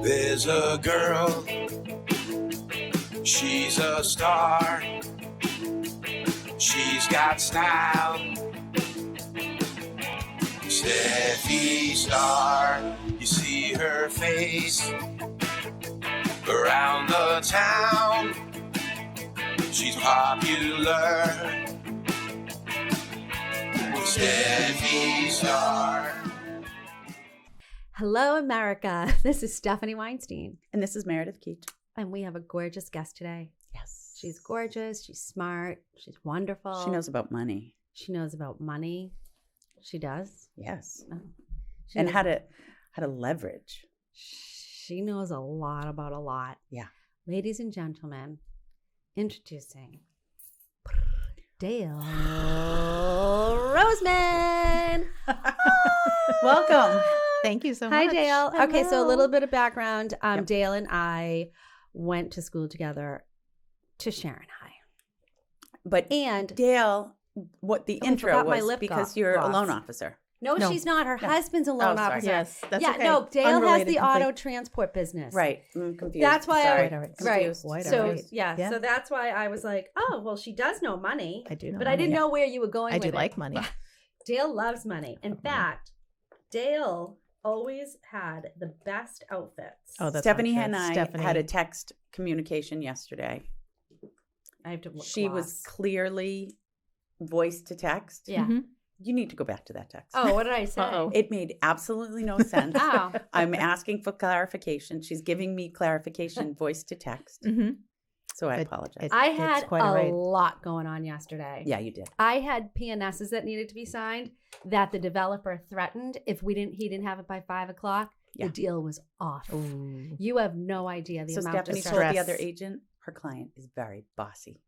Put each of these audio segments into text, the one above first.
There's a girl, she's a star. She's got style. Steffi Star, you see her face around the town. She's popular. Steffi Star. Hello, America. This is Stephanie Weinstein. And this is Meredith Keach. And we have a gorgeous guest today. Yes. She's gorgeous. She's smart. She's wonderful. She knows about money. She knows about money. She does? Yes. Oh. And how to leverage. She knows a lot about a lot. Yeah. Ladies and gentlemen, introducing Dale Roseman. Welcome. Thank you so much. Hi, Dale. Hello. Okay, so a little bit of background. Yep. Dale and I went to school together to Sharon High. But And Dale, what the I intro forgot my was lip because gloss. you're a loan officer. no, No. she's not. Her husband's a loan Oh, sorry. officer. Yes, that's yeah, okay. no, Dale has Unrelated the complete- auto transport business. Right. I'm confused. That's why Sorry. I Right. Confused. Quite so all right. Yeah. so that's why I was like, oh, well, she does know money. I do know But I money. didn't know where you were going I with do it. like money. Dale loves money. In Love money. fact, Dale always had the best outfits. Oh, that's Stephanie not and true. I Stephanie. had a text communication yesterday. I have to look She was gloss. clearly voice to text. Yeah. Mhm. You need to go back to that text. Oh, what did I say? Uh-oh. It made absolutely no sense. Oh. I'm asking for clarification. She's giving me clarification voice to text. Mhm. So I It- apologize. it- I It's had quite a all right. lot going on yesterday. Yeah, you did. I had PNSs that needed to be signed that the developer threatened if he didn't have it by 5:00, Yeah. the deal was off. Ooh. You have no idea the So amount Stephanie of told stress. the other agent her client is very bossy.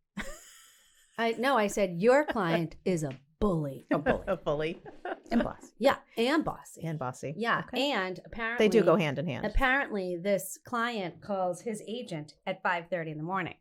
I said your client is a bully. A bully. A bully And bossy. Yeah, and bossy. and bossy. Yeah, Okay. and apparently They do go hand in hand. Apparently, this client calls his agent at 5:30 in the morning.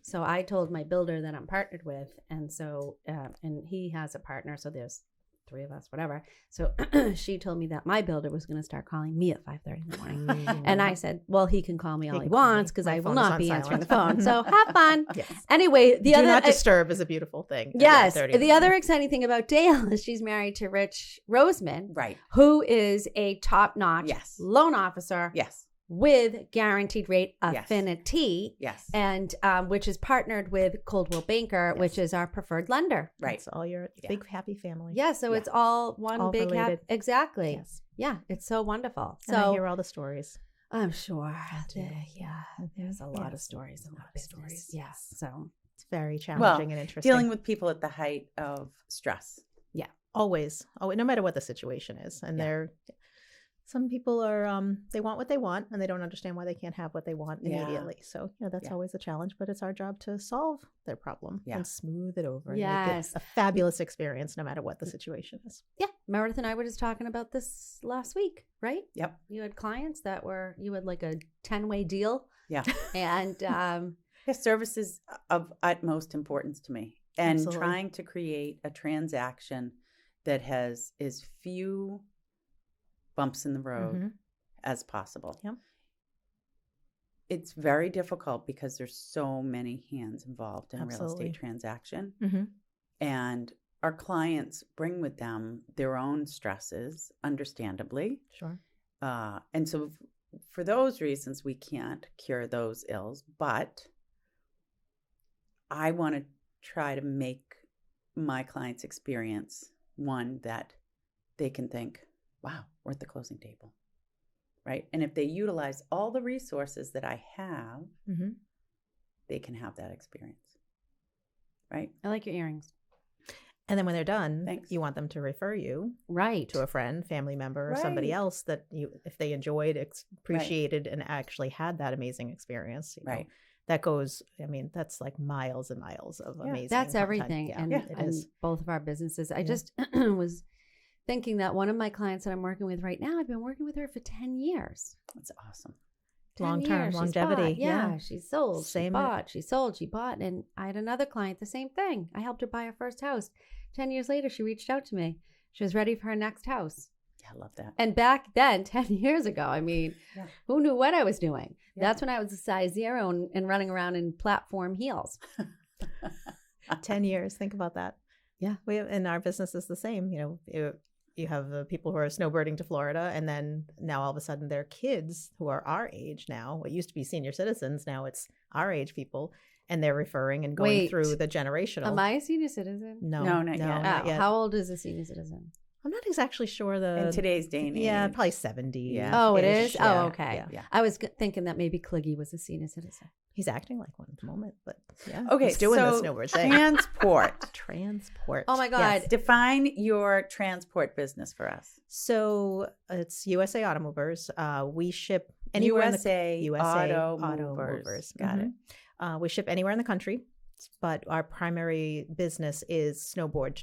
So I told my builder that I'm partnered with, and so and he has a partner, so there's three of us, whatever. So she told me that my builder was going to start calling me at 5:30 in the morning, and I said, "Well, he can call me all he can call me. wants because My I will phone is not on be answering the silent. phone. So have fun." Yes. Anyway, the Do other not disturb is a beautiful thing. at yes, 1:30 in the other exciting thing about Dale is she's married to Rich Roseman, Right. who is a top-notch Yes. loan officer Yes. with guaranteed rate Yes. affinity, Yes. and which is partnered with Coldwell Banker, which is our preferred lender. Right. It's all your Yeah. big happy family. Yeah, so Yeah. it's all one All big related. exactly. Yes. Yeah, it's so wonderful. And I So hear all the stories. I'm sure. do. Yeah, there's a lot of Yes. stories. A lot of Business. stories. Yes. So It's very challenging and interesting. Dealing with people at the height of stress. Always. Oh, no matter what the situation is. And Yeah. they're some people are they want what they want and they don't understand why they can't have what they want Yeah. immediately. So, that's Yeah. always a challenge, but it's our job to solve their problem Yeah. and smooth it over and Yes. make it a fabulous experience no matter what the situation is. yeah, Meredith and I were just talking about this last week, right? Yep. You had clients you had like a 10-way deal, Yeah. and Yeah, service is of utmost importance to me. And Absolutely. trying to create a transaction that has as few bumps in the road Mhm. as possible. Yep. It's very difficult because there's so many hands involved in a real Absolutely. estate transaction. Mhm. And our clients bring with them their own stresses, understandably. Sure. And so for those reasons, we can't cure those ills, but I want to try to make my clients' experience one that they can think, wow, we're at the closing table, right? And if they utilize all the resources that I have, Mhm. they can have that experience, right? I like your earrings. And then when they're done, Thanks. you want them to refer you Right. to a friend, family member, or somebody Right. else that if they enjoyed, appreciated, and actually had that amazing experience. Right. That goes, that's like miles and miles of Yeah. amazing. That's content. everything. Yeah, And, it and is. both of our businesses. I Yeah. just was thinking that one of my clients that I'm working with right now, I've been working with her for 10 years. That's awesome. 10 Long-term years. She's longevity, bought. yeah. She sold. Same- She bought. She sold. She bought. And I had another client, the same thing. I helped her buy her first house. 10 years later, she reached out to me. She was ready for her next house. Yeah, I love that. And back then, 10 years ago, I mean, Yeah. who knew what I was doing? Yeah. That's when I was a size 0 and running around in platform heels. 10 years. Think about that. Yeah. And our business is the same. You have the people who are snowbirding to Florida, and then now all of a sudden they're kids who are our age now. What used to be senior citizens, now it's our age people, and they're referring and going Wait. through the generational. Am I a senior citizen? No, No, not yet. not yet. How old is a senior citizen? I'm not exactly sure In today's day and age. Yeah, probably 70. Yeah. Oh, it is? Yeah, Oh, okay. yeah. Yeah. I was thinking that maybe Cliggy was a senior citizen. He's acting like one at the moment, but yeah. Okay, he's doing the so snowbird thing. transport. Transport. Oh my God. Yes. Define your transport business for us. So it's USA AutoMovers. We ship anywhere USA, in the USA AutoMovers. Got it. We ship anywhere in the country, but our primary business is snowbird,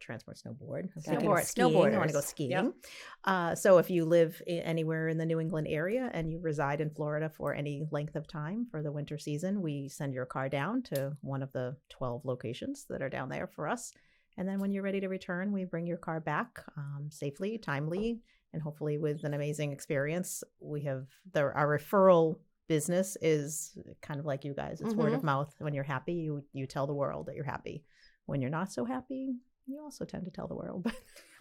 transport snowboard. I'm thinking of Snowboard, skiing. I want to go snowboarders. skiing. So if you live anywhere in the New England area and you reside in Florida for any length of time for the winter season, we send your car down to one of the 12 locations that are down there for us. And then when you're ready to return, we bring your car back safely, timely, and hopefully with an amazing experience. We have our referral business is kind of like you guys. It's word of mouth. When you're happy, you tell the world that you're happy. When you're not so happy, you also tend to tell the world.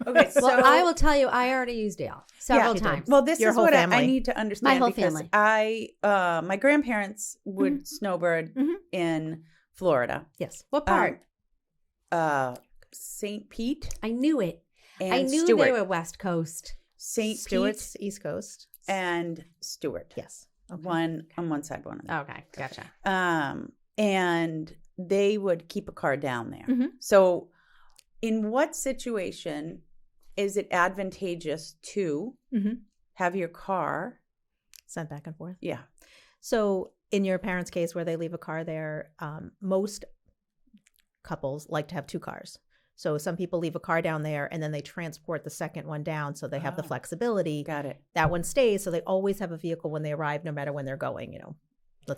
Okay, so Well, I will tell you, I already used Dale several Yeah. times. Well, this Your is whole what I family. need to understand. My whole because family. my grandparents would snowbird Mhm. in Florida. Yes. What part? St. Pete I knew it. and I knew Stewart. they were West Coast. St. Stewart's Pete East Coast. and Stewart. Yes. Okay. One on one side, one on the other. Okay, gotcha. And they would keep a car down there. Mhm. So, in what situation is it advantageous to Mhm. have your car? Sent back and forth. Yeah. So in your parents' case where they leave a car there, most couples like to have two cars. So some people leave a car down there and then they transport the second one down so they have the Ah. flexibility. Got it. That one stays, so they always have a vehicle when they arrive, no matter when they're going. A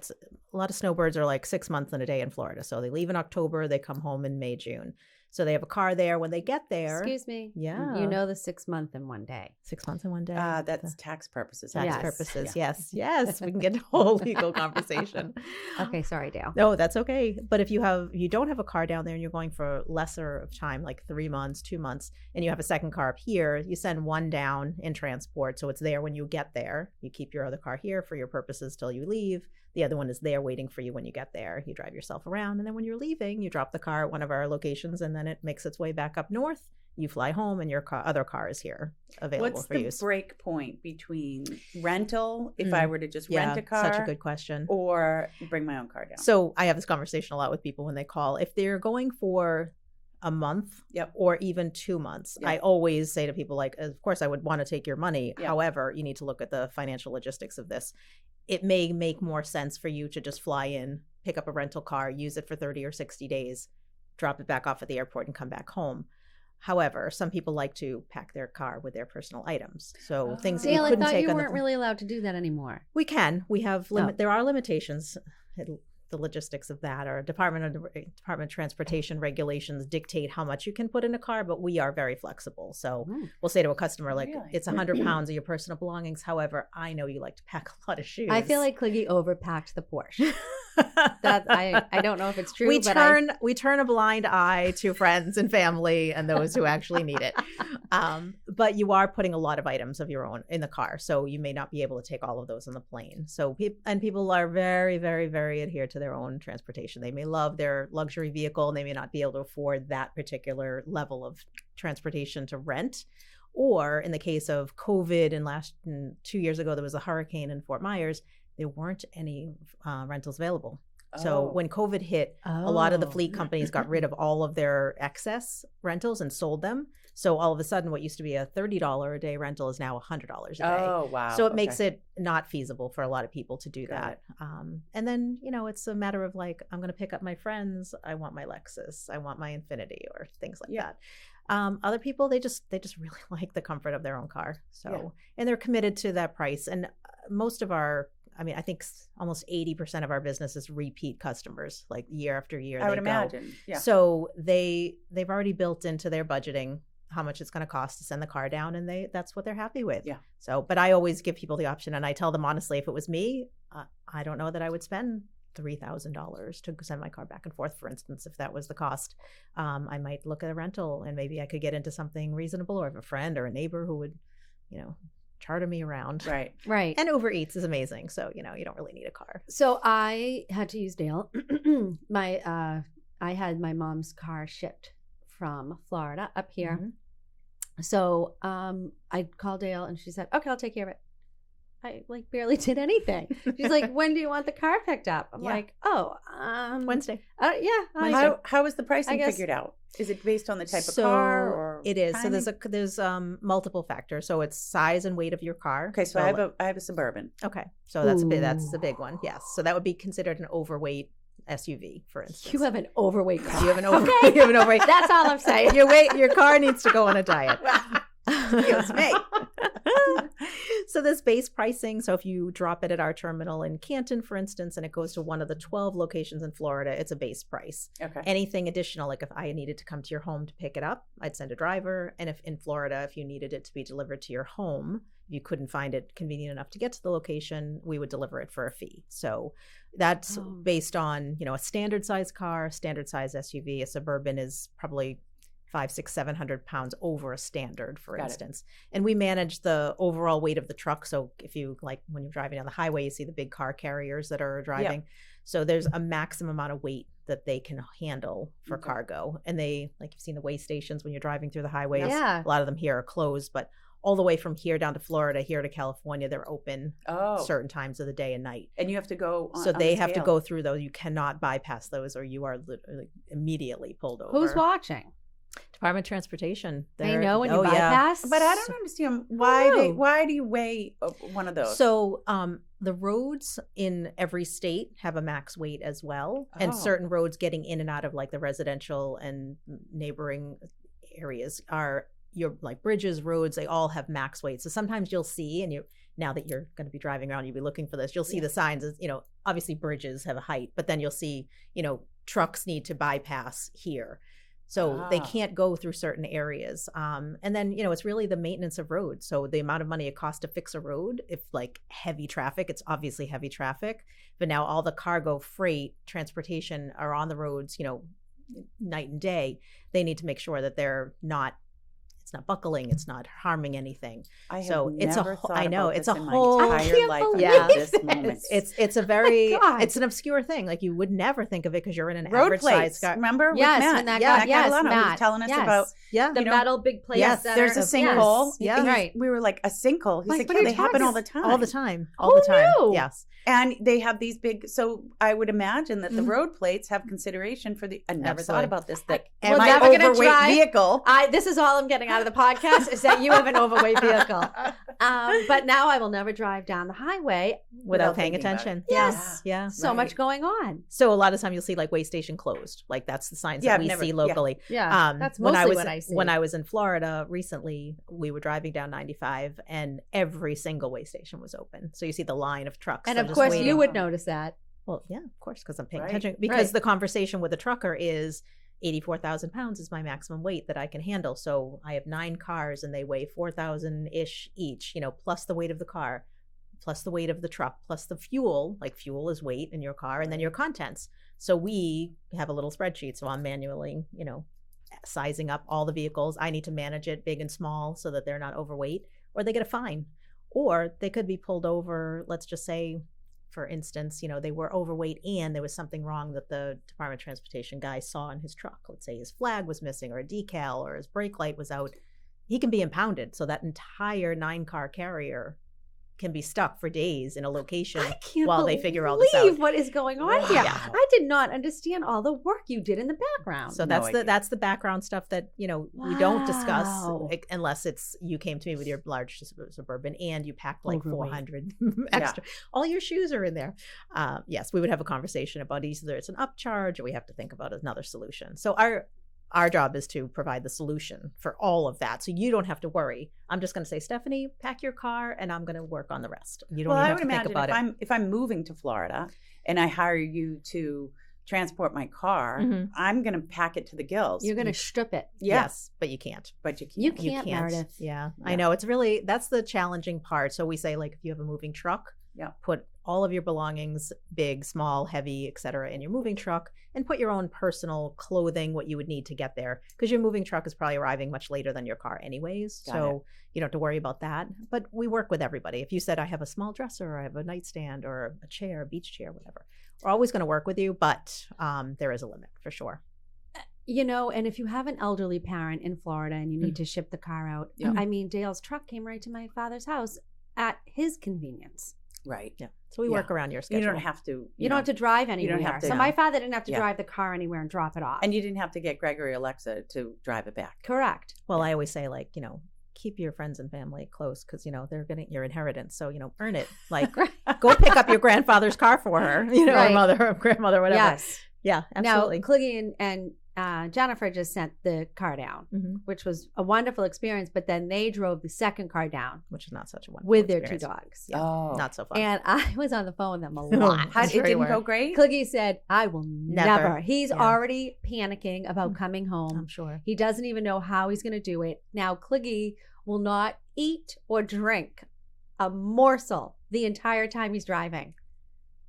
lot of snowbirds are like 6 months and a day in Florida. So they leave in October, they come home in May, June. So they have a car there. When they get there, Excuse me. Yeah. You know the 6 month in one day. 6 months in one day. That's tax purposes. tax Yes. purposes. Yeah. Yes. We can get a whole legal conversation. Okay, sorry, Dale. No, that's okay. But if you don't have a car down there and you're going for lesser of time, like 3 months, 2 months, and you have a second car up here, you send one down in transport. So it's there when you get there. You keep your other car here for your purposes till you leave. The other one is there waiting for you when you get there. You drive yourself around. And then when you're leaving, you drop the car at one of our locations and then it makes its way back up north. You fly home and your other car is here available What's for the use. break point between rental, if I were to just rent a car, Such a good question. or bring my own car down? So I have this conversation a lot with people when they call. If they're going for a month Yep. or even 2 months, Yep. I always say to people, like, of course I would want to take your money. Yep. However, you need to look at the financial logistics of this. It may make more sense for you to just fly in, pick up a rental car, use it for 30 or 60 days, drop it back off at the airport and come back home. However, some people like to pack their car with their personal items. So things that Dale, you I couldn't thought take you on weren't the really allowed to do that anymore. We can. We have Oh. there are limitations. The logistics of that, or Department of Transportation regulations dictate how much you can put in a car, but we are very flexible. So we'll say to a customer, like, Really? it's 100 pounds of your personal belongings. However, I know you like to pack a lot of shoes. I feel like Cliggy overpacked the Porsche. That I don't know if it's true. we but we turn a blind eye to friends and family and those who actually need it. But you are putting a lot of items of your own in the car, so you may not be able to take all of those on the plane. So people are very, very, very adhered to their own transportation. They may love their luxury vehicle and they may not be able to afford that particular level of transportation to rent. Or in the case of COVID and 2 years ago, there was a hurricane in Fort Myers. There weren't any rentals available. So when COVID hit, a lot of the fleet companies got rid of all of their excess rentals and sold them. So all of a sudden, what used to be a $30 a day rental is now $100 a day. Oh, wow. So it makes it not feasible for a lot of people to do Got that. And then, it's a matter of like, I'm going to pick up my friends. I want my Lexus. I want my Infiniti, or things like that. Other people, they just really like the comfort of their own car. So, and they're committed to that price. And most of I think almost 80% of our business is repeat customers, like year after year. I would imagine. Yeah. So they've already built into their budgeting how much it's going to cost to send the car down, and that's what they're happy with. Yeah. So, but I always give people the option, and I tell them honestly, if it was me, I don't know that I would spend $3,000 to send my car back and forth, for instance, if that was the cost. I might look at a rental, and maybe I could get into something reasonable, or have a friend or a neighbor who would, charter me around. Right. Right. And Uber Eats is amazing. So, you don't really need a car. So I had to use Dale. I had my mom's car shipped from Florida up here. Mm-hmm. So I called Dale and she said, okay, I'll take care of it. I barely did anything. She's like, when do you want the car picked up? I'm like, Wednesday. Yeah. How is the pricing guess- figured out? Is it based on the type of car or it is. timing? So there's multiple factors. So it's size and weight of your car. Okay, so I have a Suburban. Okay. So that's a big one. Yes. So that would be considered an overweight SUV, for instance. You have an overweight car. You have an overweight. That's all I'm saying. Your car needs to go on a diet. Excuse me. So this base pricing, so if you drop it at our terminal in Canton, for instance, and it goes to one of the 12 locations in Florida, it's a base price. Okay. Anything additional, like if I needed to come to your home to pick it up, I'd send a driver. And if in Florida, if you needed it to be delivered to your home, you couldn't find it convenient enough to get to the location, we would deliver it for a fee. So that's based on, a standard size car, standard size SUV. A Suburban is probably 500, 600, 700 pounds over a standard, for instance. And we manage the overall weight of the truck. So if you when you're driving down the highway, you see the big car carriers that are driving. Yeah. So there's a maximum amount of weight that they can handle for cargo. And they, you've seen the weigh stations when you're driving through the highways. Yeah. A lot of them here are closed, but all the way from here down to Florida, here to California, they're open certain times of the day and night. And you have to go on, so they have to scale. go through those. You cannot bypass those, or you are literally immediately pulled over. Who's watching? Department of Transportation. They know when you bypass? But I don't understand why do you weigh one of those? So the roads in every state have a max weight as well. And certain roads getting in and out of the residential and neighboring areas are your bridges, roads, they all have max weight. So sometimes you'll see, and now that you're going to be driving around, you'll be looking for this, you'll see the signs, obviously bridges have a height, but then you'll see, trucks need to bypass here. So they can't go through certain areas. And then, it's really the maintenance of roads. So the amount of money it costs to fix a road, if heavy traffic, it's obviously heavy traffic. But now all the cargo, freight, transportation are on the roads, night and day. They need to make sure that it's not buckling, it's not harming anything. I so have it's never a thought I know about it's this a in whole my entire life. yeah. This moment. It's a very God. it's an obscure thing. You would never think of it because you're in an Road average plates. size car. Remember? Yes, with when Matt. that Matt got Catalano was telling us about the metal big plates. Yes, that there's are- a sinkhole. Yes. Right. We were like, a sinkhole. He's Like, like, what yeah, are they you happen talking- all the time. All the time. Who knew? Yes. And they have these big, so I would imagine that the road plates have consideration for I never thought Absolutely. about this, that We're my never gonna overweight drive- vehicle. This is all I'm getting out of the podcast is that you have an overweight vehicle. But now I will never drive down the highway Without paying thinking about attention. it. Yes. Yeah. So much going on. So a lot of time you'll see weigh station closed. That's the signs Yeah, that I've we never- see locally. Yeah, that's when mostly I was what I see. when I was in Florida recently, we were driving down 95 and every single weigh station was open. So you see the line of trucks. And They're of just course, waiting. you would notice that. Well, yeah, of course, because I'm paying Right. attention. Because Right. the conversation with the trucker is 84,000 pounds is my maximum weight that I can handle. So I have 9 cars and they weigh 4,000-ish each, plus the weight of the car, plus the weight of the truck, plus the fuel. Fuel is weight in your car, and then your contents. So we have a little spreadsheet. So I'm manually, sizing up all the vehicles. I need to manage it big and small so that they're not overweight, or they get a fine. Or they could be pulled over, let's just say, for instance, they were overweight and there was something wrong that the Department of Transportation guy saw in his truck. Let's say his flag was missing or a decal or his brake light was out. He can be impounded. So that entire 9-car carrier can be stuck for days in a location I can't while they figure all this out. what is going on here. Wow. I did not understand all the work you did in the background. So No idea. that's the background stuff that we don't discuss Wow. unless it's you came to me with your large Suburban and you packed Overweight. 400 extra. All your shoes are in there. Yes, we would have a conversation about either it's an upcharge or we have to think about another solution. So our job is to provide the solution for all of that. So you don't have to worry. I'm just going to say, Stephanie, pack your car and I'm going to work on the rest. You don't Well, even I have would to think imagine about it. if I'm moving to Florida and I hire you to transport my car, Mhm. I'm going to pack it to the gills. You're gonna strip it. Yeah. Yes, but you can't. But you can't. You can't, Meredith. Yeah, Yeah. I know. It's really, that's the challenging part. So we say, like, if you have a moving truck, Yeah. put all of your belongings, big, small, heavy, etc., in your moving truck, and put your own personal clothing, what you would need to get there, because your moving truck is probably arriving much later than your car anyways. Got So you don't have to worry about that. But we work with everybody. If you said, I have a small dresser, or I have a nightstand, or a chair, a beach chair, whatever, we're always going to work with you, but there is a limit for sure. You know, and if you have an elderly parent in Florida and you need to ship the car out, Yeah. I mean, Dale's truck came right to my father's house at his convenience. Right. Yeah. So we Yeah. work around your schedule. You don't have to. You don't have to drive anywhere. have to- So my father didn't have to Yeah. drive the car anywhere and drop it off. And you didn't have to get Gregory or Alexa to drive it back. Correct. Well, I always say, like, keep your friends and family close, because they're getting your inheritance, so earn it. Like, go pick up your grandfather's car for her, Right. or mother or grandmother, whatever. Yes. Yeah, absolutely. Now, Cliggy and Jennifer just sent the car down, Mhm. which was a wonderful experience. But then they drove the second car down Which is not such a wonderful with their experience. 2 dogs. Yeah, Oh. not so fun. And I was on the phone with them a lot. How, I'm it sure you didn't were. go great? Cliggy said, I will Never. never. He's Yeah. already panicking about coming home. I'm sure. He doesn't even know how he's going to do it. Now, Cliggy will not eat or drink a morsel the entire time he's driving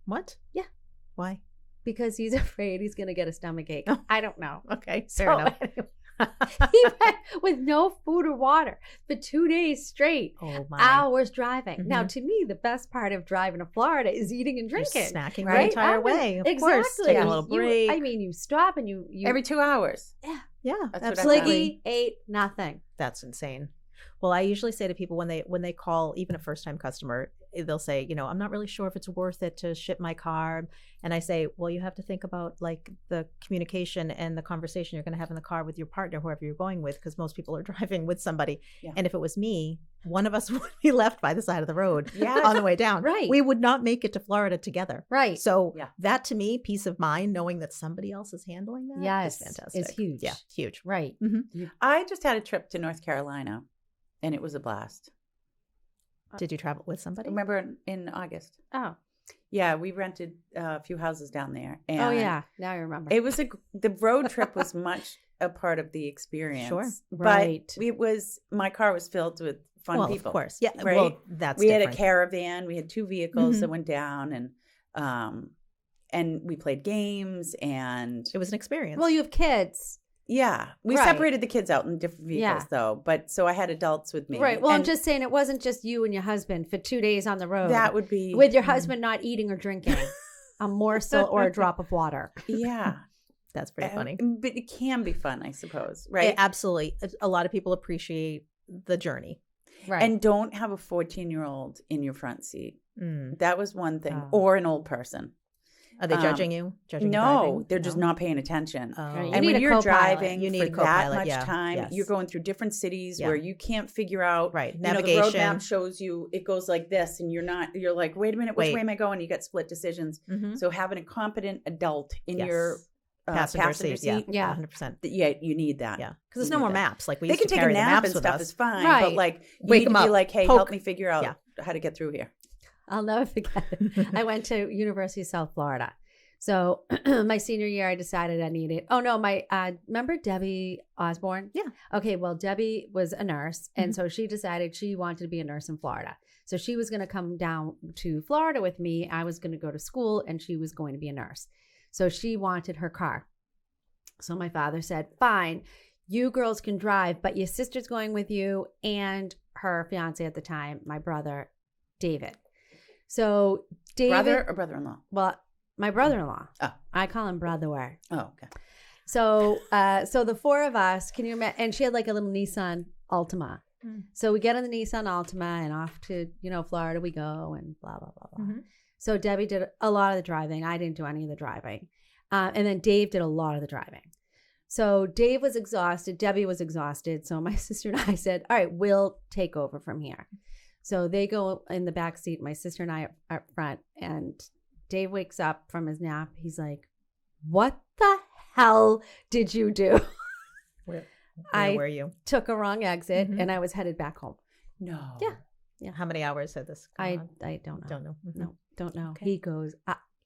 What? Yeah. Why? because he's afraid he's going to get a stomach ache. Oh. I don't know. Okay, So fair enough. anyway, he went with no food or water for 2 days straight. Oh my! Hours driving. Now, Mhm. to me, the best part of driving to Florida is eating and You're drinking. snacking right? the entire I was- way. Of exactly. course, taking a little break. I mean, you stop and you Every 2 hours. yeah, That's what I absolutely. Cliggy ate nothing. That's insane. Well, I usually say to people when they call, even a first time customer, they'll say, I'm not really sure if it's worth it to ship my car. And I say, well, you have to think about like the communication and the conversation you're going to have in the car with your partner, whoever you're going with, because most people are driving with somebody. Yeah. And if it was me, one of us would be left by the side of the road Yes. on the way down. Right. We would not make it to Florida together. Right. So Yeah. that to me, peace of mind, knowing that somebody else is handling that Yes, is fantastic. is huge. Yeah, huge. Right. I just had a trip to North Carolina, and it was a blast. Did you travel with somebody? Remember in August? Oh. Yeah, we rented a few houses down there. And Oh, yeah. Now I remember. It was the road trip was much a part of the experience. Sure. Right. But my car was filled with fun well, people. of course. Yeah. Right? Well, that's We had different. a caravan. We had 2 vehicles Mhm. that went down, and we played games, and It was an experience. Well, you have kids. yeah, we Right. separated the kids out in different vehicles Yeah. though. But so I had adults with me. Right. Well, I'm and just saying it wasn't just you and your husband for 2 days on the road. that would be with your husband not eating or drinking a morsel or a drop of water. Yeah, That's pretty funny. But it can be fun, I suppose, It- right? absolutely. A lot of people appreciate the journey. Right. And don't have a 14-year-old in your front seat. Mm. That was one thing, Oh. or an old person. Are they judging you? Judging your No, driving? they're just No? not paying attention. Oh. Right. You And need when a you're co-pilot. driving You need for a that co-pilot, much yeah. time, Yes. you're going through different cities Yeah. where you can't figure out. Right. You know, the Navigation. road map shows you it goes like this, and you're like, wait a minute, which Wait. way am I going? You get split decisions. Mhm. So having a competent adult in Yes. your passenger seat, Yeah. Yeah. 100%. yeah, you need that. Yeah. Because there's You no need more that. maps. Like we They used can to take a carry the nap maps and with stuff us. is fine, Right. but like you Wake need them to be up. like, hey, Poke. help me figure out Yeah. how to get through here. I'll never forget it. I went to University of South Florida. So my senior year, I decided I needed. Oh no, remember Debbie Osborne? Yeah. Okay, well Debbie was a nurse, and so she decided she wanted to be a nurse in Florida. So she was going to come down to Florida with me. I was going to go to school, and she was going to be a nurse. So she wanted her car. So my father said, "Fine, you girls can drive, but your sister's going with you, and her fiance at the time, my brother, David." So David, Brother or brother-in-law? well, my brother-in-law. Oh. I call him brother. Oh, okay. So the 4 of us, can you imagine? And she had like a little Nissan Altima. Mm. So we get in the Nissan Altima and off to, Florida we go and blah, blah, blah, blah. Mhm. So Debbie did a lot of the driving. I didn't do any of the driving. And then Dave did a lot of the driving. So Dave was exhausted. Debbie was exhausted. So my sister and I said, all right, we'll take over from here. So they go in the back seat. My sister and I are up front. And Dave wakes up from his nap. He's like, what the hell did you do? Where I were you? took a wrong exit Mhm. and I was headed back home. No. Yeah. How many hours had this gone on? I don't know. Don't know. Mhm. No, don't know. Okay. He goes,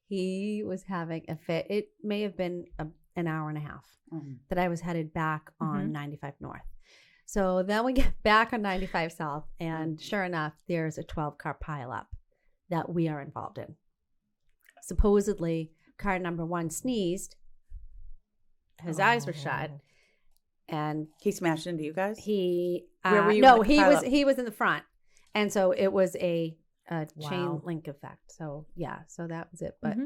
he was having a fit. It may have been an hour and a half that I was headed back on 95 North. So then we get back on 95 South, and sure enough, there's a 12-car pileup that we are involved in. Supposedly, car number 1 sneezed. His eyes were shut, and He smashed into you guys? he Where were you no, with the he was in the front, and so it was a Wow. chain link effect. So yeah, so that was it. But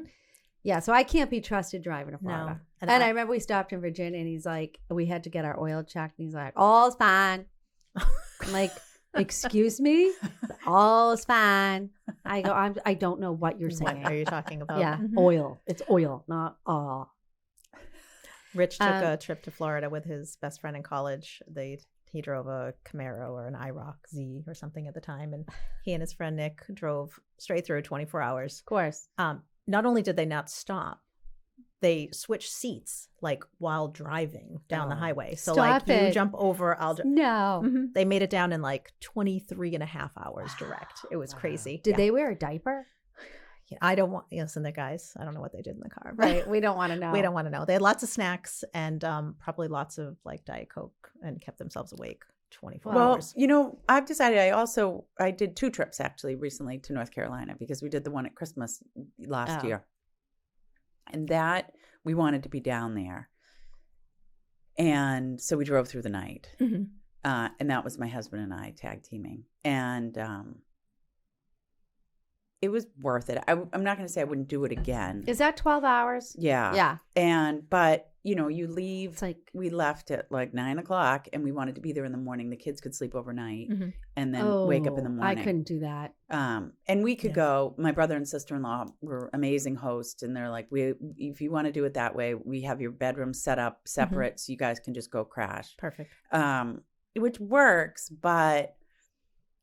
yeah, so I can't be trusted driving to Florida. No. And I remember we stopped in Virginia, and he's like, we had to get our oil checked, and he's like, all's fine. I'm like, excuse me, all's fine. I go, I don't know what you're What saying. are you talking about? Yeah, Mhm. oil. It's oil, not all. Rich took a trip to Florida with his best friend in college. He drove a Camaro or an IROC Z or something at the time, and he and his friend Nick drove straight through 24 hours. Of course. Not only did they not stop, they switched seats like while driving down the highway. So Stop like it. you jump over, No. They made it down in like 23 and a half hours direct. It was crazy. Did Yeah. they wear a diaper? Yeah, I don't want, listen, the guys, I don't know what they did in the car. but Right. We don't want to know. We don't want to know. They had lots of snacks and probably lots of like Diet Coke and kept themselves awake 24 Well, hours. you know, I've decided I did 2 trips actually recently to North Carolina because we did the one at Christmas last year. And that we wanted to be down there. And so we drove through the night. And that was my husband and I tag teaming. And it was worth it. I'm not going to say I wouldn't do it again. Is that 12 hours? Yeah. Yeah. But you know, you leave, It's like, we left at like 9:00 and we wanted to be there in the morning. The kids could sleep overnight and then wake up in the morning. I couldn't do that. And we could go, my brother and sister-in-law were amazing hosts. And they're like, if you want to do it that way, we have your bedroom set up separate so you guys can just go crash. Perfect. Which works, but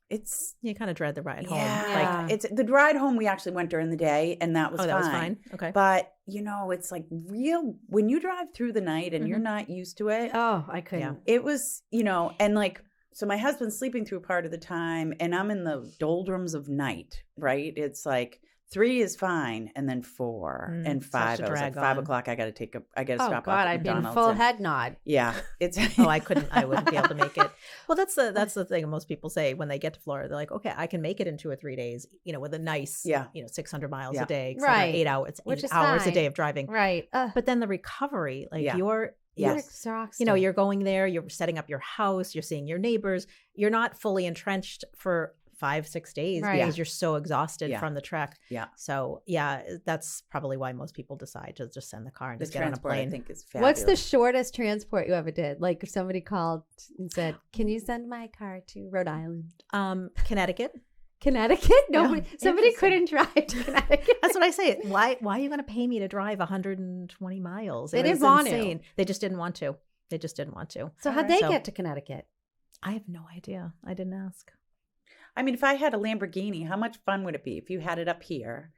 it's, You kind of dread the ride home. yeah, Like- it's the ride home. We actually went during the day and that was fine. That was fine. Okay. But you know, it's like when you drive through the night and you're not used to it. Oh, I couldn't. It was, you know, and like, so my husband's sleeping through part of the time and I'm in the doldrums of night, right? It's like 3 is fine. And then 4 and 5. I was like, 5 o'clock. I got to Oh, stop God, off at I'd be in McDonald's full and- head nod. Yeah. It's, I wouldn't be able to make it. Well, that's the thing most people say when they get to Florida. They're like, okay, I can make it in 2 or 3 days, you know, with a nice, 600 miles Yeah. a day, et Right. cetera, 8 hours, Which 8 is hours a fine. day of driving. Right. But then the recovery, like Yeah. you're Yes. exhausted. you know, you're going there, you're setting up your house, you're seeing your neighbors, you're not fully entrenched for 5-6 days Right. because you're so exhausted Yeah. from the trek. Yeah. So yeah, that's probably why most people decide to just send the car and the just get on the transport, I plane. think, is fabulous. What's the shortest transport you ever did? Like if somebody called and said, "Can you send my car to Rhode Island, Connecticut. Connecticut?" Nobody, somebody couldn't drive to Connecticut. That's what I say. Why are you going to pay me to drive 120 miles? They It didn't was want to. insane. They just didn't want to. They just didn't want to. So how'd they So- get to Connecticut? I have no idea. I didn't ask. I mean, if I had a Lamborghini, how much fun would it be if you had it up here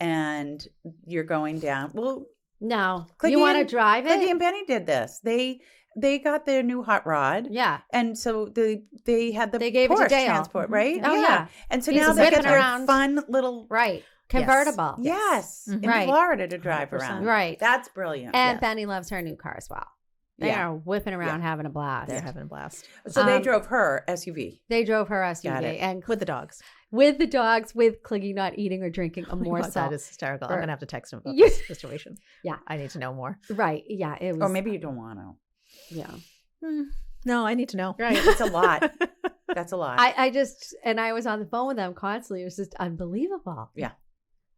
and you're going down? Well, No, Clicky you want to and- drive Clicky it? and Benny did this. They got their new hot rod. Yeah. And so they had the They gave it to Porsche Dale. transport, right? Oh, yeah. And so He's now they get whipping their around. fun little Right. Convertible. Yes, in Right. Florida to drive 100%. around. Right. That's brilliant. And Yeah. Benny loves her new car as well. They Yeah. are whipping around having a blast. They're having a blast So they Um, drove her SUV. They drove her Got SUV it. and with the dogs. with the dogs, with Cliggy not eating or drinking a Oh my God, morsel. that is hysterical. I'm Or- gonna have to text him about You- this situation. Yeah. I need to know more. Right. Yeah. It was. Or maybe you don't want to. Yeah. No, I need to know. Right. It's a lot. That's a lot. I just, and I was on the phone with them constantly. It was just unbelievable.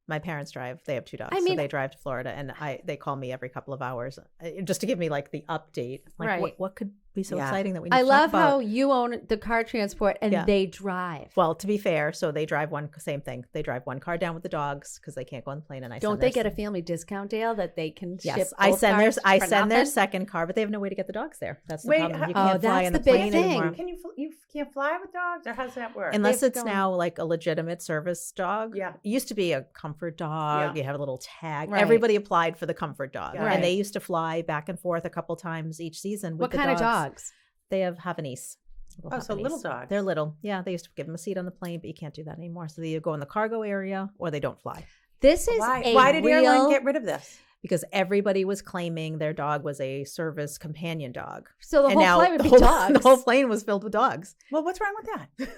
My parents drive. They have 2 dogs, I mean- so they drive to Florida, and they call me every couple of hours just to give me like the update. Like, Right. what could be so Yeah. exciting that we need I to love talk about? how you own the car transport and Yeah. they drive. Well, to be fair, so they drive same thing. They drive one car down with the dogs because they can't go on the plane, and I Don't send they their- get a family discount, Dale, that they can ship? Yes, I both send cars I for send their nothing? second car, but they have no way to get the dogs there. That's the Wait, problem. You oh, can't fly that's on the the big plane thing. anymore. Can you can't fly with dogs, or how does that work? Unless They've it's gone- now like a legitimate service dog. Yeah. It used to be a comfort dog. Yeah. You have a little tag. Right. Everybody applied for the comfort dog. Right. And they used to fly back and forth a couple times each season with What the kind of dogs. dogs? They have Havanese. Oh, so little dogs. They're little. Yeah, they used to give them a seat on the plane, but you can't do that anymore. So they either go in the cargo area or they don't fly. This is Why did real, airline get rid of this? because everybody was claiming their dog was a service companion dog. So the And whole now plane would be the dogs. whole plane was filled with dogs. Well, what's wrong with that?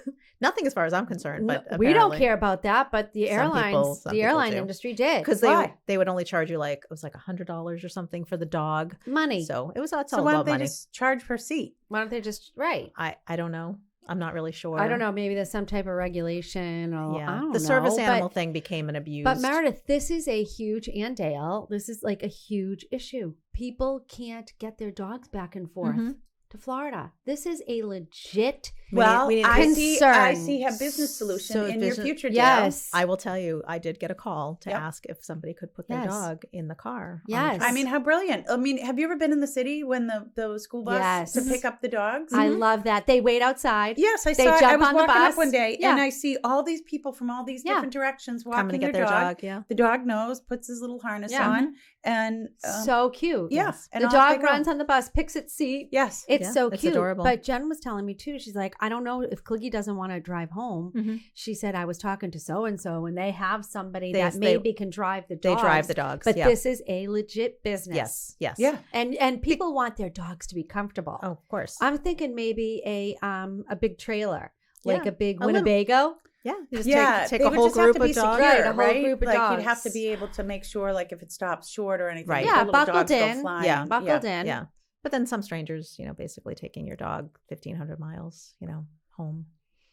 Nothing as far as I'm concerned, but we don't apparently- care about that, but the Some airlines, people the airline do. industry did. because Why? they would only charge you like it was like $100 or something for the dog. Money. So it was it's So all why don't about they money. just charge per seat? Why don't they just I don't know. I'm not really sure. I don't know. Maybe there's some type of regulation or I don't the know. service but- animal thing became an abuse. But Meredith, this is a huge, and Dale, this is like a huge issue. People can't get their dogs back and forth Mhm. to Florida. This is a legit. Well, we need to I get- see concern. a business solution So in your business- future, Dale. Yes. I will tell you, I did get a call to Yep. ask if somebody could put their Yes. dog in the car. on the Yes. trip. I mean, how brilliant. I mean, have you ever been in the city when the school bus Yes. to pick up the dogs? I love that. They wait outside. Yes, I They saw it. I jump was on the walking bus. up one day Yeah. and I see all these people from all these Yeah. different directions walking coming to get their their dog. Yeah. The dog knows, puts his little harness Yeah. on, and So cute. yeah, Yes. and The off dog they go. runs on the bus, picks its seat. yes, It's Yeah, so it's cute. adorable. But Jen was telling me too, she's like, I don't know if Cliggy doesn't want to drive home. Mhm. She said, I was talking to so-and-so and they have somebody They- that they- maybe can drive the They dogs. drive the dogs. But yeah. this is a legit business. Yes. Yes. yeah. And people want their dogs to be comfortable. Oh, of course. I'm thinking maybe a big trailer, like Yeah, a big a little- Winnebago. yeah. You just Yeah, take they a would whole just have group to be of dogs. secure, Right, a whole group of like you'd have dogs. to be able to make sure, like if it stops short or anything, Right. the Yeah, little buckled dogs go in. flying. Yeah, Buckled in. Yeah. But then some strangers, basically taking your dog 1,500 miles, home.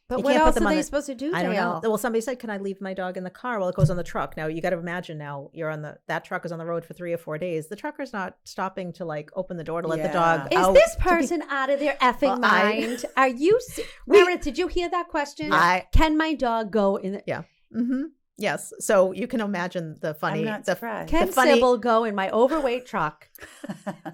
But You what can't put else them are on they the- supposed to do, I don't know. Dale? Well, somebody said, "Can I leave my dog in the car?" Well, it goes on the truck. Now you got to imagine. Now you're on that truck is on the road for 3 or 4 days. The trucker's not stopping to like open the door to let the dog Is out. this to be- person out of their effing Well, I- mind? Are you, Meredith? Did you hear that question? Can my dog go in? Mm-hmm. Yes. So you can imagine the funny. I'm not the, surprised. Can the funny. Sybil go in my overweight truck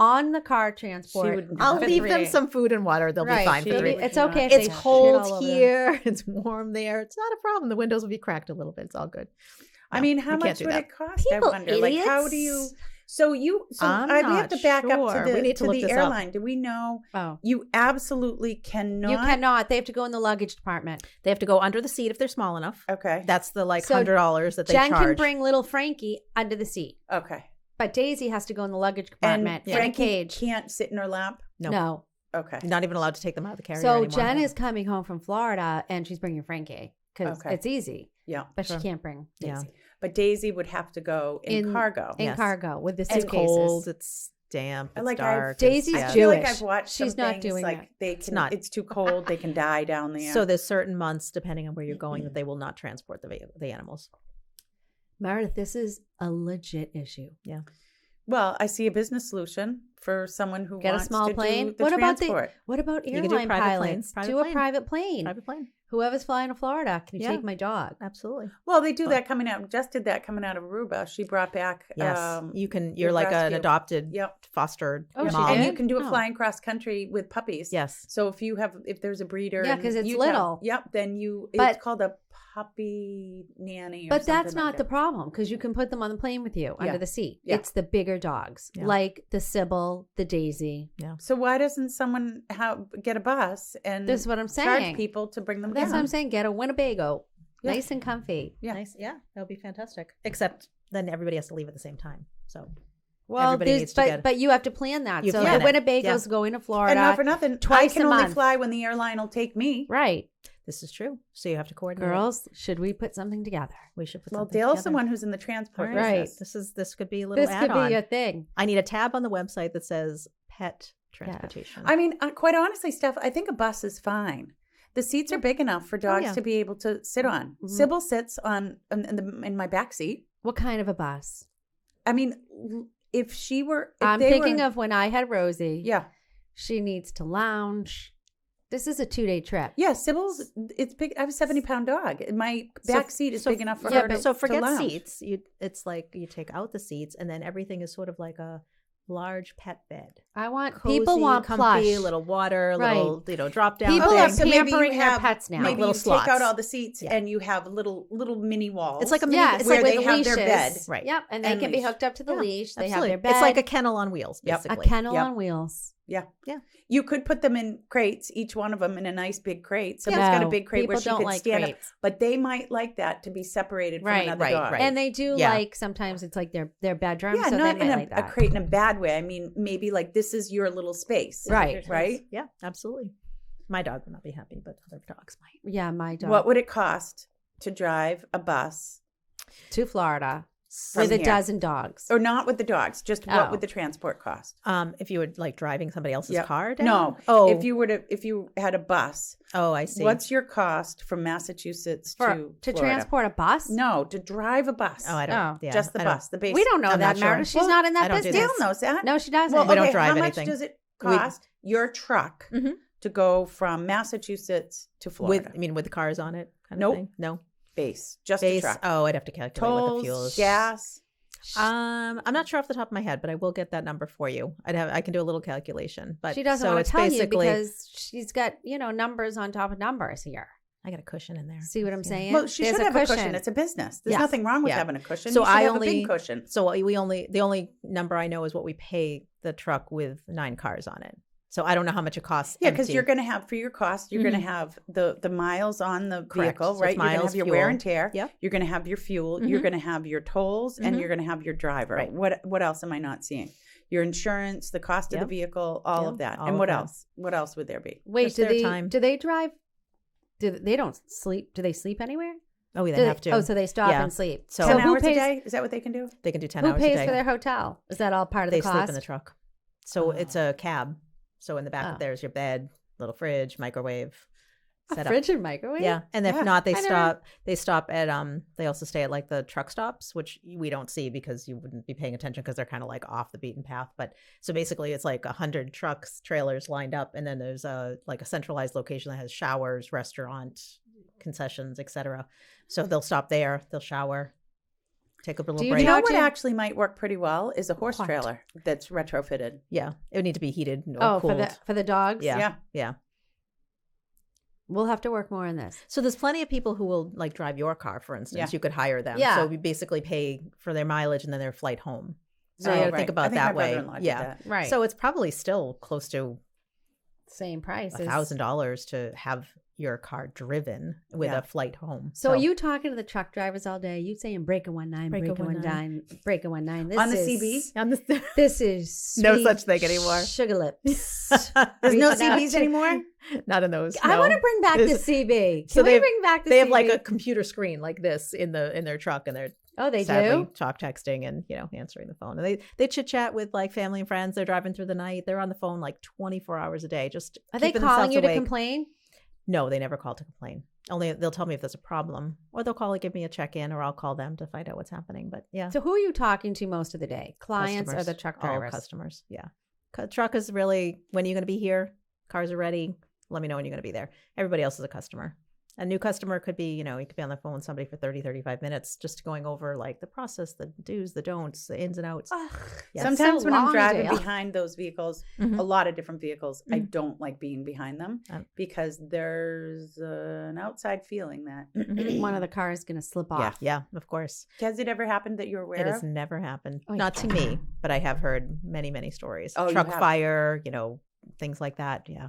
on the car transport? wouldn't I'll for leave 3 them days? some food and water. They'll be Right, fine for she 3 would It's not okay if do they It's that. shit cold all over them. here. It's warm there. It's not a problem. The windows will be cracked a little bit. It's all good. I mean, how we can't much do would that. it cost? People, I wonder. Like, how do you? idiots. So we I'm have to not back up sure. to the We need to look the this up. airline. Do we know? Oh, You absolutely cannot. you cannot. They have to go in the luggage department. They have to go under the seat if they're small enough. Okay. That's the like So $100 that they Jen charge. can bring little Frankie under the seat, Okay. but Daisy has to go in the luggage And compartment in a Frankie cage. can't sit in her lap. No. No. Okay. You're not even allowed to take them out of the carrier So anymore. Jen is coming home from Florida and she's bringing Frankie because Okay. it's easy, Yeah. but Sure. she can't bring Yeah. Daisy But Daisy would have to go in cargo. in Yes. cargo with the It's suitcases. cold. It's damp. It's Like, dark. Daisy's I it's, feel like Jewish. I've watched. She's some not things, doing like that. they can. not. It's too cold. They can die down there. So there's certain months, depending on where you're going, that they will not transport the animals. Meredith, this is a legit issue. well, I see a business solution for someone who Get a wants small to plane. do the What about transport. What about You can do airline private pilots? planes. Private do a plane. private plane. Private plane. Whoever's flying to Florida, can you Yeah. take my dog? Absolutely. Well, they do that coming out. Jess did that coming out of Aruba. She brought back. Yes. You're your like an rescue. adopted, Yep. fostered Oh, she mom. And did? you can do it Oh. flying cross country with puppies. Yes. So if there's a breeder, Yeah, in 'cause it's Utah, little. Yep. Then But- it's called a puppy nanny. Or But that's something not like the that. problem because you can put them on the plane with you Yeah. under the seat. Yeah. It's the bigger dogs, Yeah. like the Sybil, the Daisy. So why doesn't someone get a bus and This is what I'm charge saying. people to bring them That's what down? I'm saying. Get a Winnebago, Yeah. nice and comfy. Yeah. Nice. Yeah. That would be fantastic. Except then everybody has to leave at the same time. So Well, Everybody needs to but get- but you have to plan that. You So plan the it. Winnebagos Yeah. going to And Florida, not for nothing, twice I can a only month. fly when the airline will take me. right? this is true. So you have to coordinate. Girls, should we put something together? We should put Well, something Dale's together. the one who's in the transport Right. business. This could be a little This could add-on. be a thing. I need a tab on the website that says pet transportation. I mean, quite honestly, Steph, I think a bus is fine. The seats are big enough for dogs yeah. to be able to sit on. Mhm. Sybil sits in my back seat. What kind of a bus? I mean, if she were, if I'm they thinking were, of when I had Rosie. yeah, She needs to lounge. This is a 2-day trip. yeah. Sybil's it's big. I have a 70-pound dog. My back seat is big enough for yeah, her to. but so to forget lounge. seats. It's like you take out the seats, and then everything is sort of like a large pet bed. I want Cozy, people want comfy, plush. a little water, Right. little drop down. People yeah, are thing. so maybe you pampering their have- pets now. Maybe little you take out slots. all the seats Yeah. and you have little mini walls. It's like a mini. Yeah, it's where like they with have leashes. their bed. Right. Yep, and they And can be leash. hooked up to the Yeah, leash. They absolutely. have their bed. It's like a kennel on wheels, Yep. basically. a kennel Yep. on wheels. Yeah. Yeah. You could put them in crates, each one of them in a nice big crate. Someone's No, got a big crate where people she don't could like stand crates. up. But they might like that to be separated from Right, another right, dog. right. And they do Yeah. like, sometimes it's like their bedroom. Yeah, so not they in might a, like a that. crate in a bad way. I mean, maybe like this is your little space. Right. Right? Yeah, absolutely. My dog would not be happy, but other dogs might. Yeah, my dog. What would it cost to drive a bus to Florida from with a here? dozen dogs. Or not with the dogs, just what Oh. would the transport cost? If you were like driving somebody else's Yep. car down? No. Oh. If you had a bus, Oh, I see. what's your cost from Massachusetts to to Florida? transport a bus? No, to drive a bus. Oh, I don't. Oh. Yeah, just the I don't- bus, the base. We don't know I'm that, not sure. Marta. She's Well, not in I that don't do business. Dale knows that. No, she doesn't. Well, We don't okay, drive how anything. much does it cost your truck Mhm. to go from Massachusetts to Florida? with the cars on it kind Nope. of thing? No. Base, just a Base. truck. Oh, I'd have to calculate what the fuel Tolls, is. gas. I'm not sure off the top of my head, but I will get that number for you. I can do a little calculation, but She doesn't so want it's to tell you basically because she's got, numbers on top of numbers here. I got a cushion in there. See what I'm Yeah. saying? Well, she There's should have a cushion. It's a business. There's Yes. nothing wrong with Yeah. having a cushion. So You should I have only a big cushion. So the only number I know is what we pay the truck with 9 cars on it. So I don't know how much it costs. Yeah, because empty. you're going to have, for your cost, you're going to have the miles on the Correct. vehicle, So right? it's You're going to miles, have your wear fuel. and tear. Yep. You're going to have your fuel. You're Mhm. going to have your tolls, and Mhm. you're going to have your driver. Right. What else am I not seeing? Your insurance, the cost of Yep. the vehicle, all Yep. of that. All And of what that. else? What else would there be? Wait, Just their time. do they drive? They don't sleep? Do they sleep anywhere? Oh, they Do have to. Oh, so they stop Yeah. and sleep. So- 10 who hours pays? a day? Is that what they can do? They can do 10 Who hours pays a day. for their hotel? Is that all part of They the cost? sleep in the truck. So it's a cab. So in the back Oh. there's your bed, little fridge, microwave. A set up. fridge and microwave? Yeah, and if Yeah. not, they I never- stop at they also stay at like the truck stops, which we don't see because you wouldn't be paying attention because they're kind of like off the beaten path. But so basically, it's like 100 trucks, trailers lined up, and then there's a centralized location that has showers, restaurant, concessions, etc. So they'll stop there, they'll shower, take a little Do you break. You know Talk what to- actually might work pretty well is a horse What? trailer that's retrofitted. Yeah, it would need to be heated. Or Oh, cooled. for the dogs? Yeah. Yeah. We'll have to work more on this. So there's plenty of people who will like drive your car, for instance. Yeah. You could hire them. Yeah. So we basically pay for their mileage and then their flight home. So Oh, you got to right. think I about think that my way. brother-in-law did Yeah. that. Right. So it's probably still close to same price. as- $1,000 to have your car driven with Yeah. a flight home. So are you talking to the truck drivers all day? You saying break a 19, break a 19, break a 19. This On the is, CB? on the This is No sweet such thing anymore. Sugar lips. There's no Reaching out CBs to- anymore? not in those. I no. want to bring back the There's- CB. Can so we they- bring back the They CB? have like a computer screen like this in their truck, and they're Oh, they sadly do? talk texting and answering the phone. And they chit chat with like family and friends. They're driving through the night. They're on the phone like 24 hours a day. Just Are they keeping calling themselves you to awake. complain? No, they never call to complain. Only they'll tell me if there's a problem, or they'll call and give me a check-in, or I'll call them to find out what's happening. But yeah, So who are you talking to most of the day? Clients or customers. the truck All drivers? customers. Yeah, truck is really when are you going to be here? Cars are ready. Let me know when you're going to be there. Everybody else is a customer. A new customer could be, you could be on the phone with somebody for 30, 35 minutes just going over like the process, the do's, the don'ts, the ins and outs. Ugh, Yeah. Sometimes so when I'm long, driving Dale. behind those vehicles, Mhm. a lot of different vehicles, I Mhm. don't like being behind them because there's an outside feeling that. One of the cars is going to slip Yeah, off. yeah, of course. Has it ever happened that you're aware It has of? never happened. Oh, Not to yeah. me, but I have heard many, many stories. Oh, you Truck have? fire, things like that. Yeah.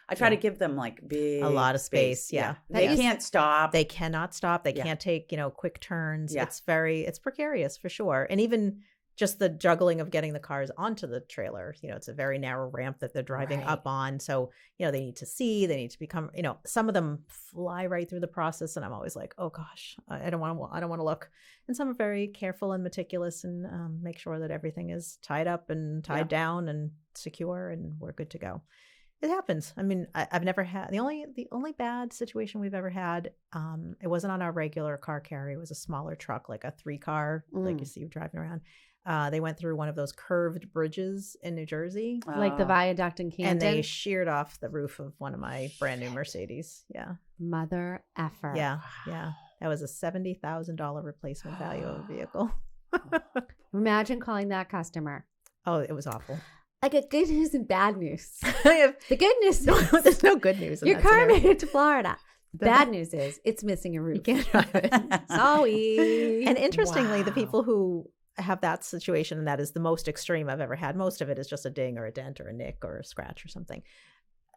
I try Yeah. to give them like big A lot of space, yeah. They That is- can't stop. They cannot stop. They Yeah. can't take, quick turns. Yeah. It's precarious for sure. And even just the juggling of getting the cars onto the trailer, it's a very narrow ramp that they're driving Right. up on. So, they need to see, they need to become, some of them fly right through the process. And I'm always like, oh gosh, I don't want to look. And some are very careful and meticulous and make sure that everything is tied up and tied down and secure and we're good to go. It happens. I mean, I've never had the only bad situation we've ever had. It wasn't on our regular car carrier. It was a smaller truck, like a 3-car, like you see driving around. They went through one of those curved bridges in New Jersey, Like the viaduct in Camden. and they sheared off the roof of one of my brand new Mercedes. Yeah, Mother effer. yeah. That was a $70,000 replacement value of a vehicle. Imagine calling that customer. Oh, it was awful. I got good news and bad news. There's The good news is no good news. In your that car scenario. made it to Florida. Bad news is it's missing a roof. You can't drive it. Sorry. And interestingly, the Wow. people who have that situation, and that is the most extreme I've ever had. Most of it is just a ding or a dent or a nick or a scratch or something.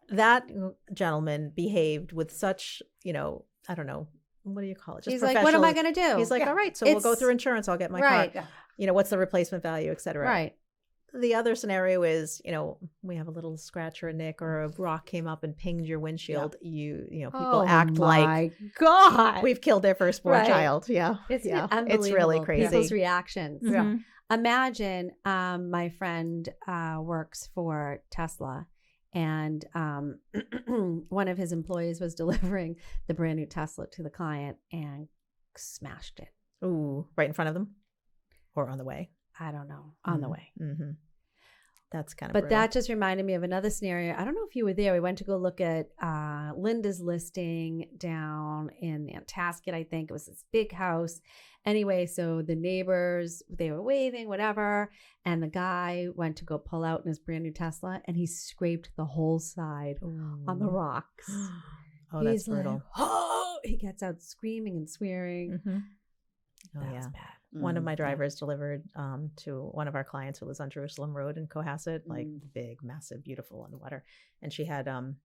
That gentleman behaved with such, I don't know, what do you call it? Just He's like, what am I professional- going to do? He's like, all right, so we'll go through insurance. I'll get my Right. car. What's the replacement value, et cetera. Right. The other scenario is, we have a little scratch or a nick or a rock came up and pinged your windshield. People act like God, we've killed their firstborn Right. child. Yeah. It's yeah. unbelievable. It's really crazy. People's reactions. Mhm. Imagine my friend works for Tesla, and one of his employees was delivering the brand new Tesla to the client and smashed it. Ooh, right in front of them or on the way? I don't know, on the way. Mm-hmm. That's kind of But brutal. that just reminded me of another scenario. I don't know if you were there. We went to go look at Linda's listing down in Nantasket, I think. It was this big house. Anyway, so the neighbors, they were waving, whatever. And the guy went to go pull out in his brand new Tesla, and he scraped the whole side on the rocks. Oh, that's He's brutal. like, oh! He gets out screaming and swearing. Mm-hmm. Oh, That yeah. was bad. One of my drivers delivered to one of our clients who lives on Jerusalem Road in Cohasset, like big, massive, beautiful underwater. And she had, I don't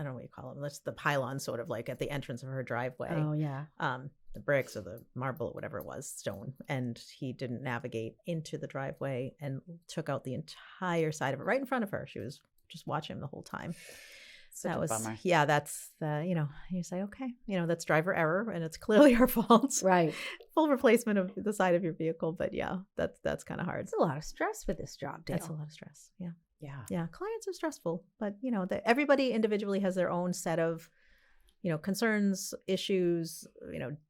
know what you call them. That's the pylon sort of like at the entrance of her driveway. Oh, yeah. The bricks or the marble or whatever it was, stone. And he didn't navigate into the driveway and took out the entire side of it right in front of her. She was just watching him the whole time. Such That a was, bummer. yeah, that's the, you say, okay, that's driver error and it's clearly our fault. Right. Full replacement of the side of your vehicle. But yeah, that's kind of hard. It's a lot of stress for this job, Dale. That's a lot of stress. Yeah. Yeah. Yeah. Clients are stressful, but everybody individually has their own set of, concerns, issues,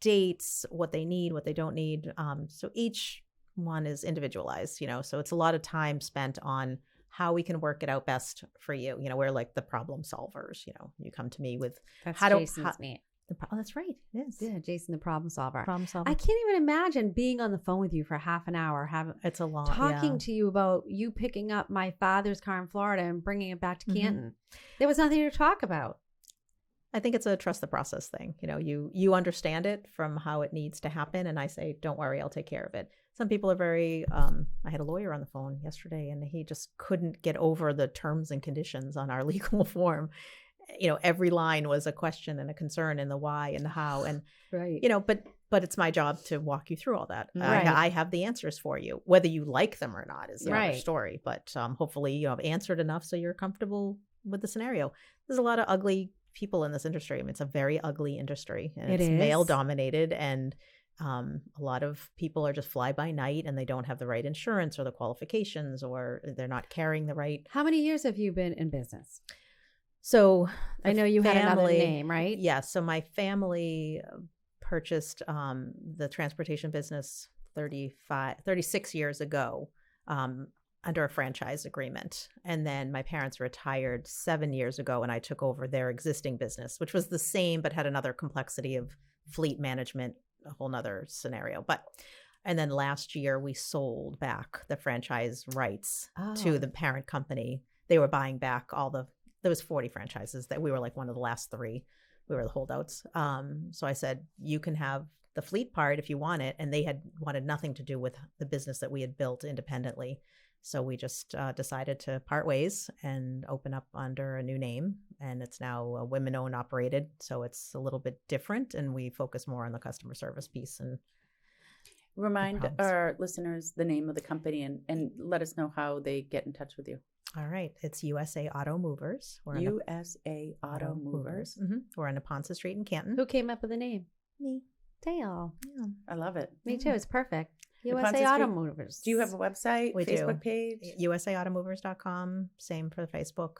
dates, what they need, what they don't need. So each one is individualized, so it's a lot of time spent on how we can work it out best for you. We're like the problem solvers. You come to me with That's how do Jason's name. oh, that's right. It is. Yeah, Jason, the problem solver. Problem solver. I can't even imagine being on the phone with you for half an hour, It's a lot. talking to you about you picking up my father's car in Florida and bringing it back to Mhm. Canton. There was nothing to talk about. I think it's a trust the process thing. You understand it from how it needs to happen. And I say, don't worry, I'll take care of it. Some people are very, I had a lawyer on the phone yesterday and he just couldn't get over the terms and conditions on our legal form. Every line was a question and a concern and the why and the how. And, Right. but it's my job to walk you through all that. Right. I have the answers for you. Whether you like them or not is another Right. story. But hopefully I've answered enough so you're comfortable with the scenario. There's a lot of ugly people in this industry. I mean, it's a very ugly industry and It it's is. male dominated and a lot of people are just fly by night and they don't have the right insurance or the qualifications or they're not carrying the right. How many years have you been in business? So I know you had another family- name, right? Yeah. So my family purchased the transportation business 36 years ago under a franchise agreement. And then my parents retired 7 years ago and I took over their existing business, which was the same, but had another complexity of fleet management, a whole nother scenario. And then last year we sold back the franchise rights to the parent company. They were buying back there was 40 franchises that we were like one of the last 3. We were the holdouts. So I said, you can have the fleet part if you want it. And they had wanted nothing to do with the business that we had built independently. So we just decided to part ways and open up under a new name. And it's now women-owned operated. So it's a little bit different. And we focus more on the customer service piece. And Remind problems. our listeners the name of the company and let us know how they get in touch with you. all right, it's USA AutoMovers. We're on USA AutoMovers. Mhm. We're on Neponset Street in Canton. Who came up with the name? Me. Dale. Yeah. I love it. Me too. It's perfect. USA Neponset Street. AutoMovers. Do you have a website, We do. Facebook page? USAAutomovers.com. Same for the Facebook.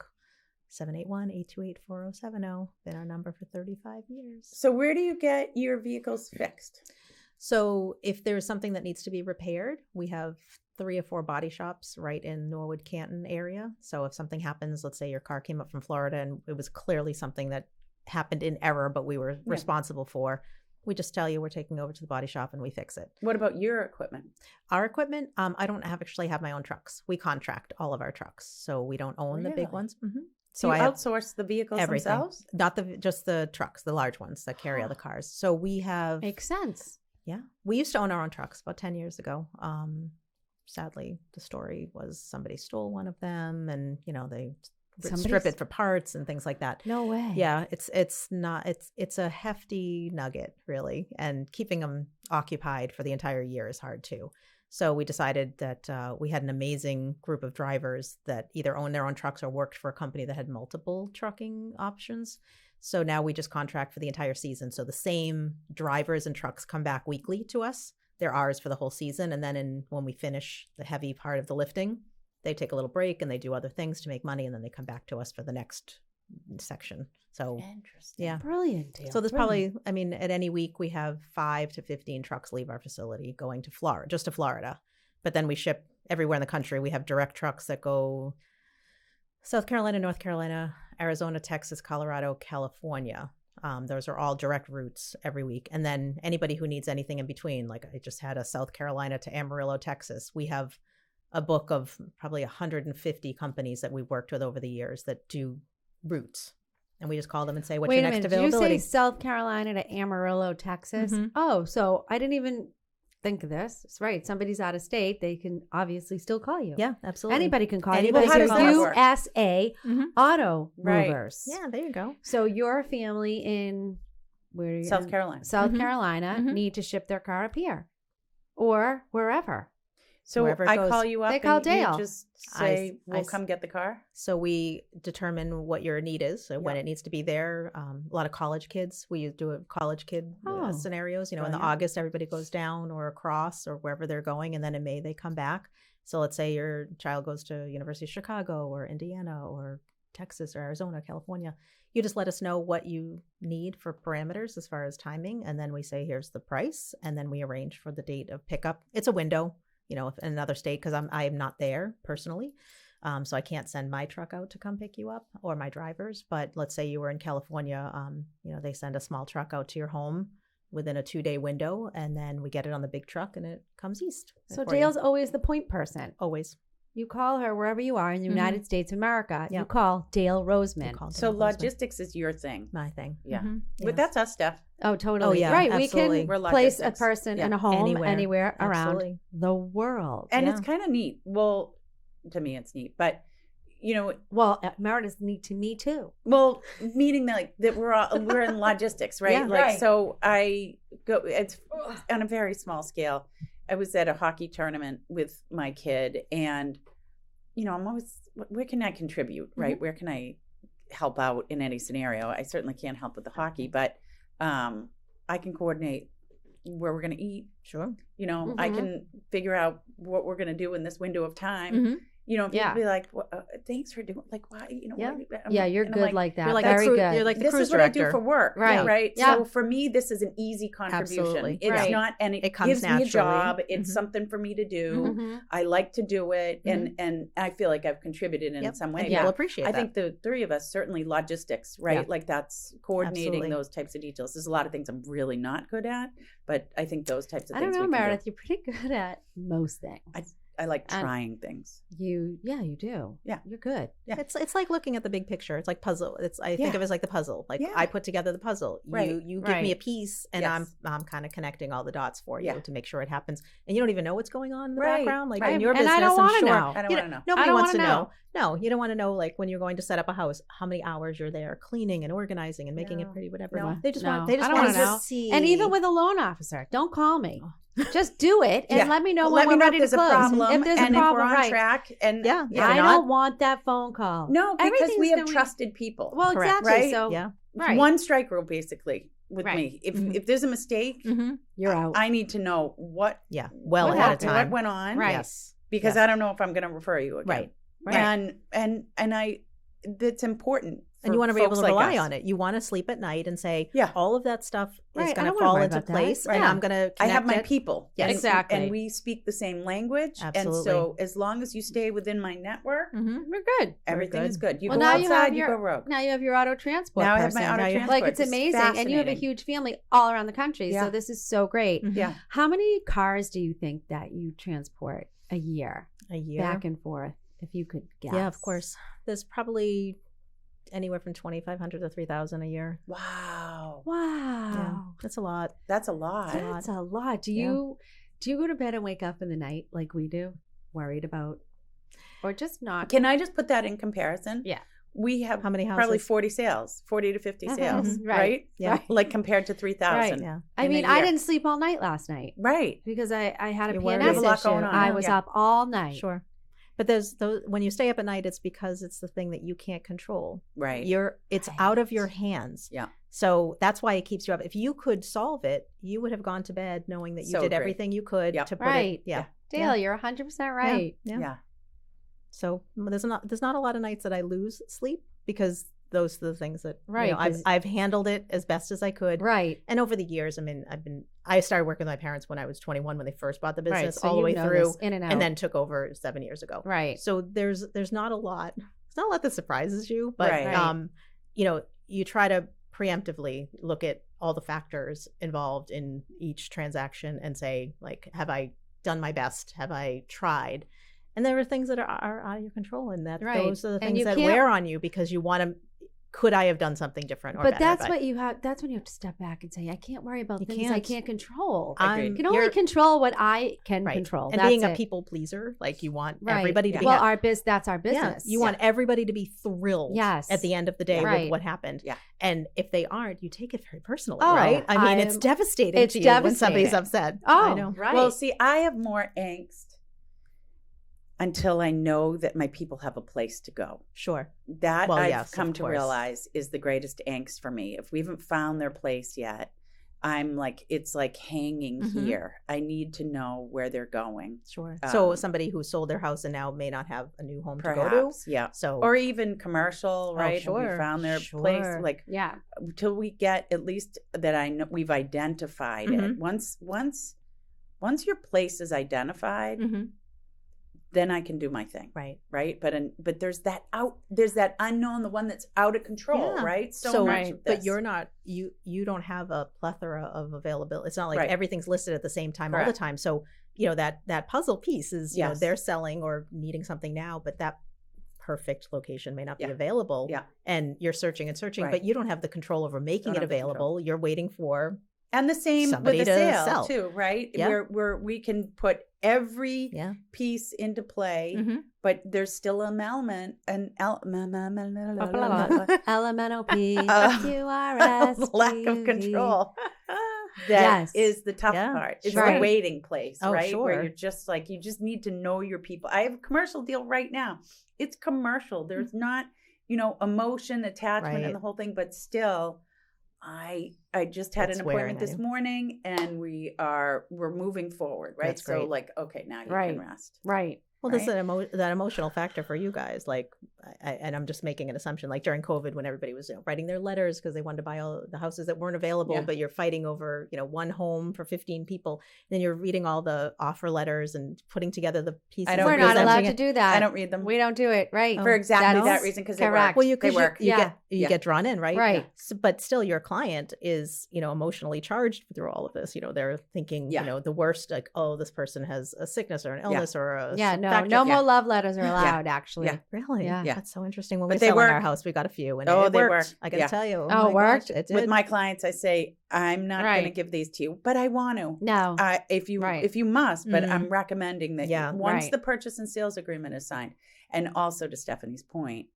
781-828-4070. Been our number for 35 years. So where do you get your vehicles fixed? So if there's something that needs to be repaired, we have 3 or 4 body shops right in Norwood, Canton area. So if something happens, let's say your car came up from Florida and it was clearly something that happened in error, but we were responsible for, we just tell you we're taking over to the body shop and we fix it. What about your equipment? Our equipment, I don't actually have my own trucks. We contract all of our trucks. So we don't own the big Really? ones. Mm-hmm. So So you I have outsource the vehicles everything. themselves? Not just the trucks, the large ones that carry all the cars. So we have Makes sense. Yeah. We used to own our own trucks about 10 years ago. Sadly, the story was somebody stole one of them, and they strip it for parts and things like that. No way. Yeah, it's a hefty nugget, really, and keeping them occupied for the entire year is hard too. So we decided that we had an amazing group of drivers that either owned their own trucks or worked for a company that had multiple trucking options. So now we just contract for the entire season. So the same drivers and trucks come back weekly to us. They're ours for the whole season. And then when we finish the heavy part of the lifting, they take a little break and they do other things to make money. And then they come back to us for the next section. So Interesting. yeah. Brilliant deal. So there's probably, at any week we have 5 to 15 trucks leave our facility going to Florida, just to Florida. But then we ship everywhere in the country. We have direct trucks that go South Carolina, North Carolina, Arizona, Texas, Colorado, California. Those are all direct routes every week. And then anybody who needs anything in between, like I just had a South Carolina to Amarillo, Texas. We have a book of probably 150 companies that we've worked with over the years that do routes. And we just call them and say, what's your next availability? Did you say South Carolina to Amarillo, Texas? Mhm. Oh, so I didn't even think of this. It's right. Somebody's out of state. They can obviously still call you. Yeah, absolutely. Anybody can call Anybody you. can Because call us. USA Mhm. AutoMovers. Yeah, there you go. So your family in South Carolina. South Mhm. Carolina Mhm. need to ship their car up here or wherever. So Wherever it I goes. call you up They call and Dale. you just say, I we'll s- come get the car? So we determine what your need is, so when Yep. it needs to be there. A lot of college kids, we do a college kid Oh, scenarios. In the brilliant. August, everybody goes down or across or wherever they're going, and then in May they come back. So let's say your child goes to University of Chicago or Indiana or Texas or Arizona, California. You just let us know what you need for parameters as far as timing, and then we say, here's the price, and then we arrange for the date of pickup. It's a window. If in another state, because I am not there personally. So I can't send my truck out to come pick you up or my drivers. But let's say you were in California, they send a small truck out to your home within a 2-day window, and then we get it on the big truck and it comes east. So for you. Dale's always the point person. Always. You call her wherever you are in the Mhm. United States of America. Yeah. You call Dale Roseman. We call So Dale Roseman. logistics is your thing. My thing. Yeah. Mhm. But Yes. that's us, Steph. Oh, totally. yeah, right. absolutely. We We're can place a logistics. person Yeah. in a home anywhere around Absolutely. the world. And Yeah. it's kind of neat. Well, to me, it's neat. But, Well, Meredith's neat to me too. meaning that we're in logistics, right? Yeah. Right. So I go, it's on a very small scale. I was at a hockey tournament with my kid, and, I'm always, where can I contribute, right? Where can I help out in any scenario? I certainly can't help with the hockey, but I can coordinate where we're going to eat. Sure. I can figure out what we're going to do in this window of time. Mhm. If Yeah. you'd be like, well, thanks for doing, like, why, Yeah. Yeah, you're and I'm good like that. You're like Very the good. You're like the this cruise is what director. I do for work, Right. Right. Yeah. So for me, this is an easy contribution. Absolutely. It's Right. not, and it comes gives me a naturally. job. It's Mhm. something for me to do. Mhm. I like to do it, and I feel like I've contributed in Yep. some And way. people But appreciate I that. think the three of us, certainly logistics, right? Yeah. Like that's coordinating Absolutely. those types of details. There's a lot of things I'm really not good at, but I think those types of I things. don't know, we can do. Meredith. You're pretty good at most things. I like And- trying things. You do. Yeah. You're good. Yeah. It's like looking at the big picture. It's like puzzle. I think Yeah. of it as like the puzzle. Like Yeah. I put together the puzzle. Right. You give me a Right. piece, and Yes. I'm kind of connecting all the dots for you Yeah. to make sure it happens. And you don't even know what's going on in the Right. background. Like Right. in your And business, I don't I'm wanna sure. know. I don't you want to know. Nobody I don't wants to wanna know. No, you don't want to know. Like when you're going to set up a house, how many hours you're there cleaning and organizing and making it No. pretty, whatever. No. They just No. want. They just I don't want wanna to know. see. And even with a loan officer, don't call me. Just do it and Yeah. let me know Let when me we're know ready if there's to a close. problem, If there's and a problem, if we're on right? track. And Yeah. yeah, I If don't not- want that phone call. no, because Everything's we have going- trusted people. Well, Correct. exactly. Right? So Yeah. right. One strike rule, basically, with Right. me. If Mhm. if there's a mistake, Mm-hmm. you're out. I need to know what Yeah. Well What ahead of happened? time. what went on, Right. Yes. because Yes. I don't know if I'm going to refer you again. Right. Right. And I, that's important. And you want to be able to like rely us. on it. You want to sleep at night and say, Yeah. all of that stuff is Right, I going to don't wanna fall worry into about that. place, and Right. I'm going to. I have my it. people. Yes. And- Exactly. And we speak the same language. And Absolutely. so as long as you stay within my network, Mm-hmm. We're good. everything good. is good. You Well, go now you outside, have you your- go rogue. Now you have your auto transport. Now I have my person. auto Now you- transport. Like it's This is amazing, and you have a fascinating. huge family all around the country. Yeah. So this is so great. Mhm. Yeah. How many cars do you think that you transport a year, A year. back and forth? If you could guess. Yeah, of course. There's probably anywhere from 2,500 to 3,000 a year. Wow. Wow. That's a lot. That's a lot. That's a lot. Do you go to bed and wake up in the night like we do, worried about, or just not? Can I just put that in comparison? Yeah. We have How many houses? probably 40 sales, 40 to 50 sales, Mhm. right? Right. Yeah. Right. Like compared to 3,000. Right. Yeah. I in a mean, I year. didn't sleep all night last night Right. because I had a You worried. PNS You have a lot issue. going on. I Yeah. was Yeah. up all night. Sure. But there's those, when you stay up at night, it's because it's the thing that you can't control. Right. It's out of your hands. Yeah. So that's why it keeps you up. If you could solve it, you would have gone to bed knowing that you So did agree. everything you could Yep. to put Right. it. Yeah. Dale, you're 100% right. Yeah. Yeah. So there's not a lot of nights that I lose sleep because those are the things that Right, 'cause- I've handled it as best as I could. Right. And over the years, I mean, I started working with my parents when I was 21 when they first bought the Right. business, So all the you way know through, this in and out. and then took over 7 years ago. Right. So there's not a lot. It's not a lot that surprises you, but Right. you try to preemptively look at all the factors involved in each transaction and say, like, have I done my best? Have I tried? And there are things that are out of your control, and that Right. those are the And things you that can't- wear on you because you want to. Could I have done something different? Or But better? that's what you have. That's when you have to step back and say, I can't worry about You things I can't. can't control. Agreed. I can only control what I can right. control. And That's being a it. people pleaser, like you want Right. everybody to be well, happy. that's our Yeah, business. you want everybody to be thrilled Yes. at the end of the day Right. with what happened. Yeah. And if they aren't, you take it very personally, Oh, right? I mean, it's I'm- devastating it's to you when somebody's devastating. upset. I Oh, know. right. Well, see, I have more angst until I know that my people have a place to go. Sure. That Well, I've yes, come of to course. realize is the greatest angst for me. If we haven't found their place yet, I'm like, it's like hanging Mhm. here. I need to know where they're going. Sure. So Um, somebody who sold their house and now may not have a new home to go Perhaps, yeah. to. So Or even commercial, right? Have sure, we found their place? sure. Like, Yeah. till we get at least that I know we've identified it. Mhm. Once your place is identified, Mhm. then I can do my thing. Right. Right. But there's that unknown, the one that's out of control, Yeah. right? So, much of but this. you're not you don't have a plethora of availability. It's not like Right. everything's listed at the same time all the Correct. time. So that puzzle piece is Yes. they're selling or needing something now, but that perfect location may not be Yeah. available. Yeah. And you're searching and searching, Right. but you don't have the control over making Don't it have the control. available. You're waiting for And the same somebody with the to sale sell. too, right? Yeah. Where we can put every Yeah. piece into play, Mhm. but there's still an element, LMNOP, Uh, QRS, lack of control. That is Yes. the tough Yeah, part. It's sure. the waiting place, Oh, right? Where sure. you're just like, you just need to know your people. I have a commercial deal right now. It's commercial. There's not, emotion, attachment, Right. and the whole thing, but still, I just had It's an wearing appointment on this you. morning, and we're moving forward, right? That's So great. like, okay, now you Right. can rest. Right. Well, there's Right. that emotional factor for you guys. Like, and I'm just making an assumption. Like during COVID, when everybody was writing their letters because they wanted to buy all the houses that weren't available, Yeah. but you're fighting over one home for 15 people. Then you're reading all the offer letters and putting together the pieces. don't We're read not them. allowed to do that. I don't read them We don't do it. Right. for exactly That's that reason, because they correct. work. Well, They work. you Yeah. get drawn in, right? Right. But still, your client is emotionally charged through all of this. They're thinking Yeah. the worst, like, oh, this person has a sickness or an illness or a Yeah. No. factor. No Yeah. more love letters are allowed. Actually. Yeah. Really? Yeah. Yeah. That's so interesting. When But we they sell in our work. house, we got a few, and Oh, it they worked. work. I gotta Yeah. tell you. Oh, my it gosh, worked? it did. With my clients, I say, I'm not going to Right. give these to you, but I want to. No. If you Right. if you must, but Mhm. I'm recommending that Yeah. once Right. the purchase and sales agreement is signed, and also to Stephanie's point,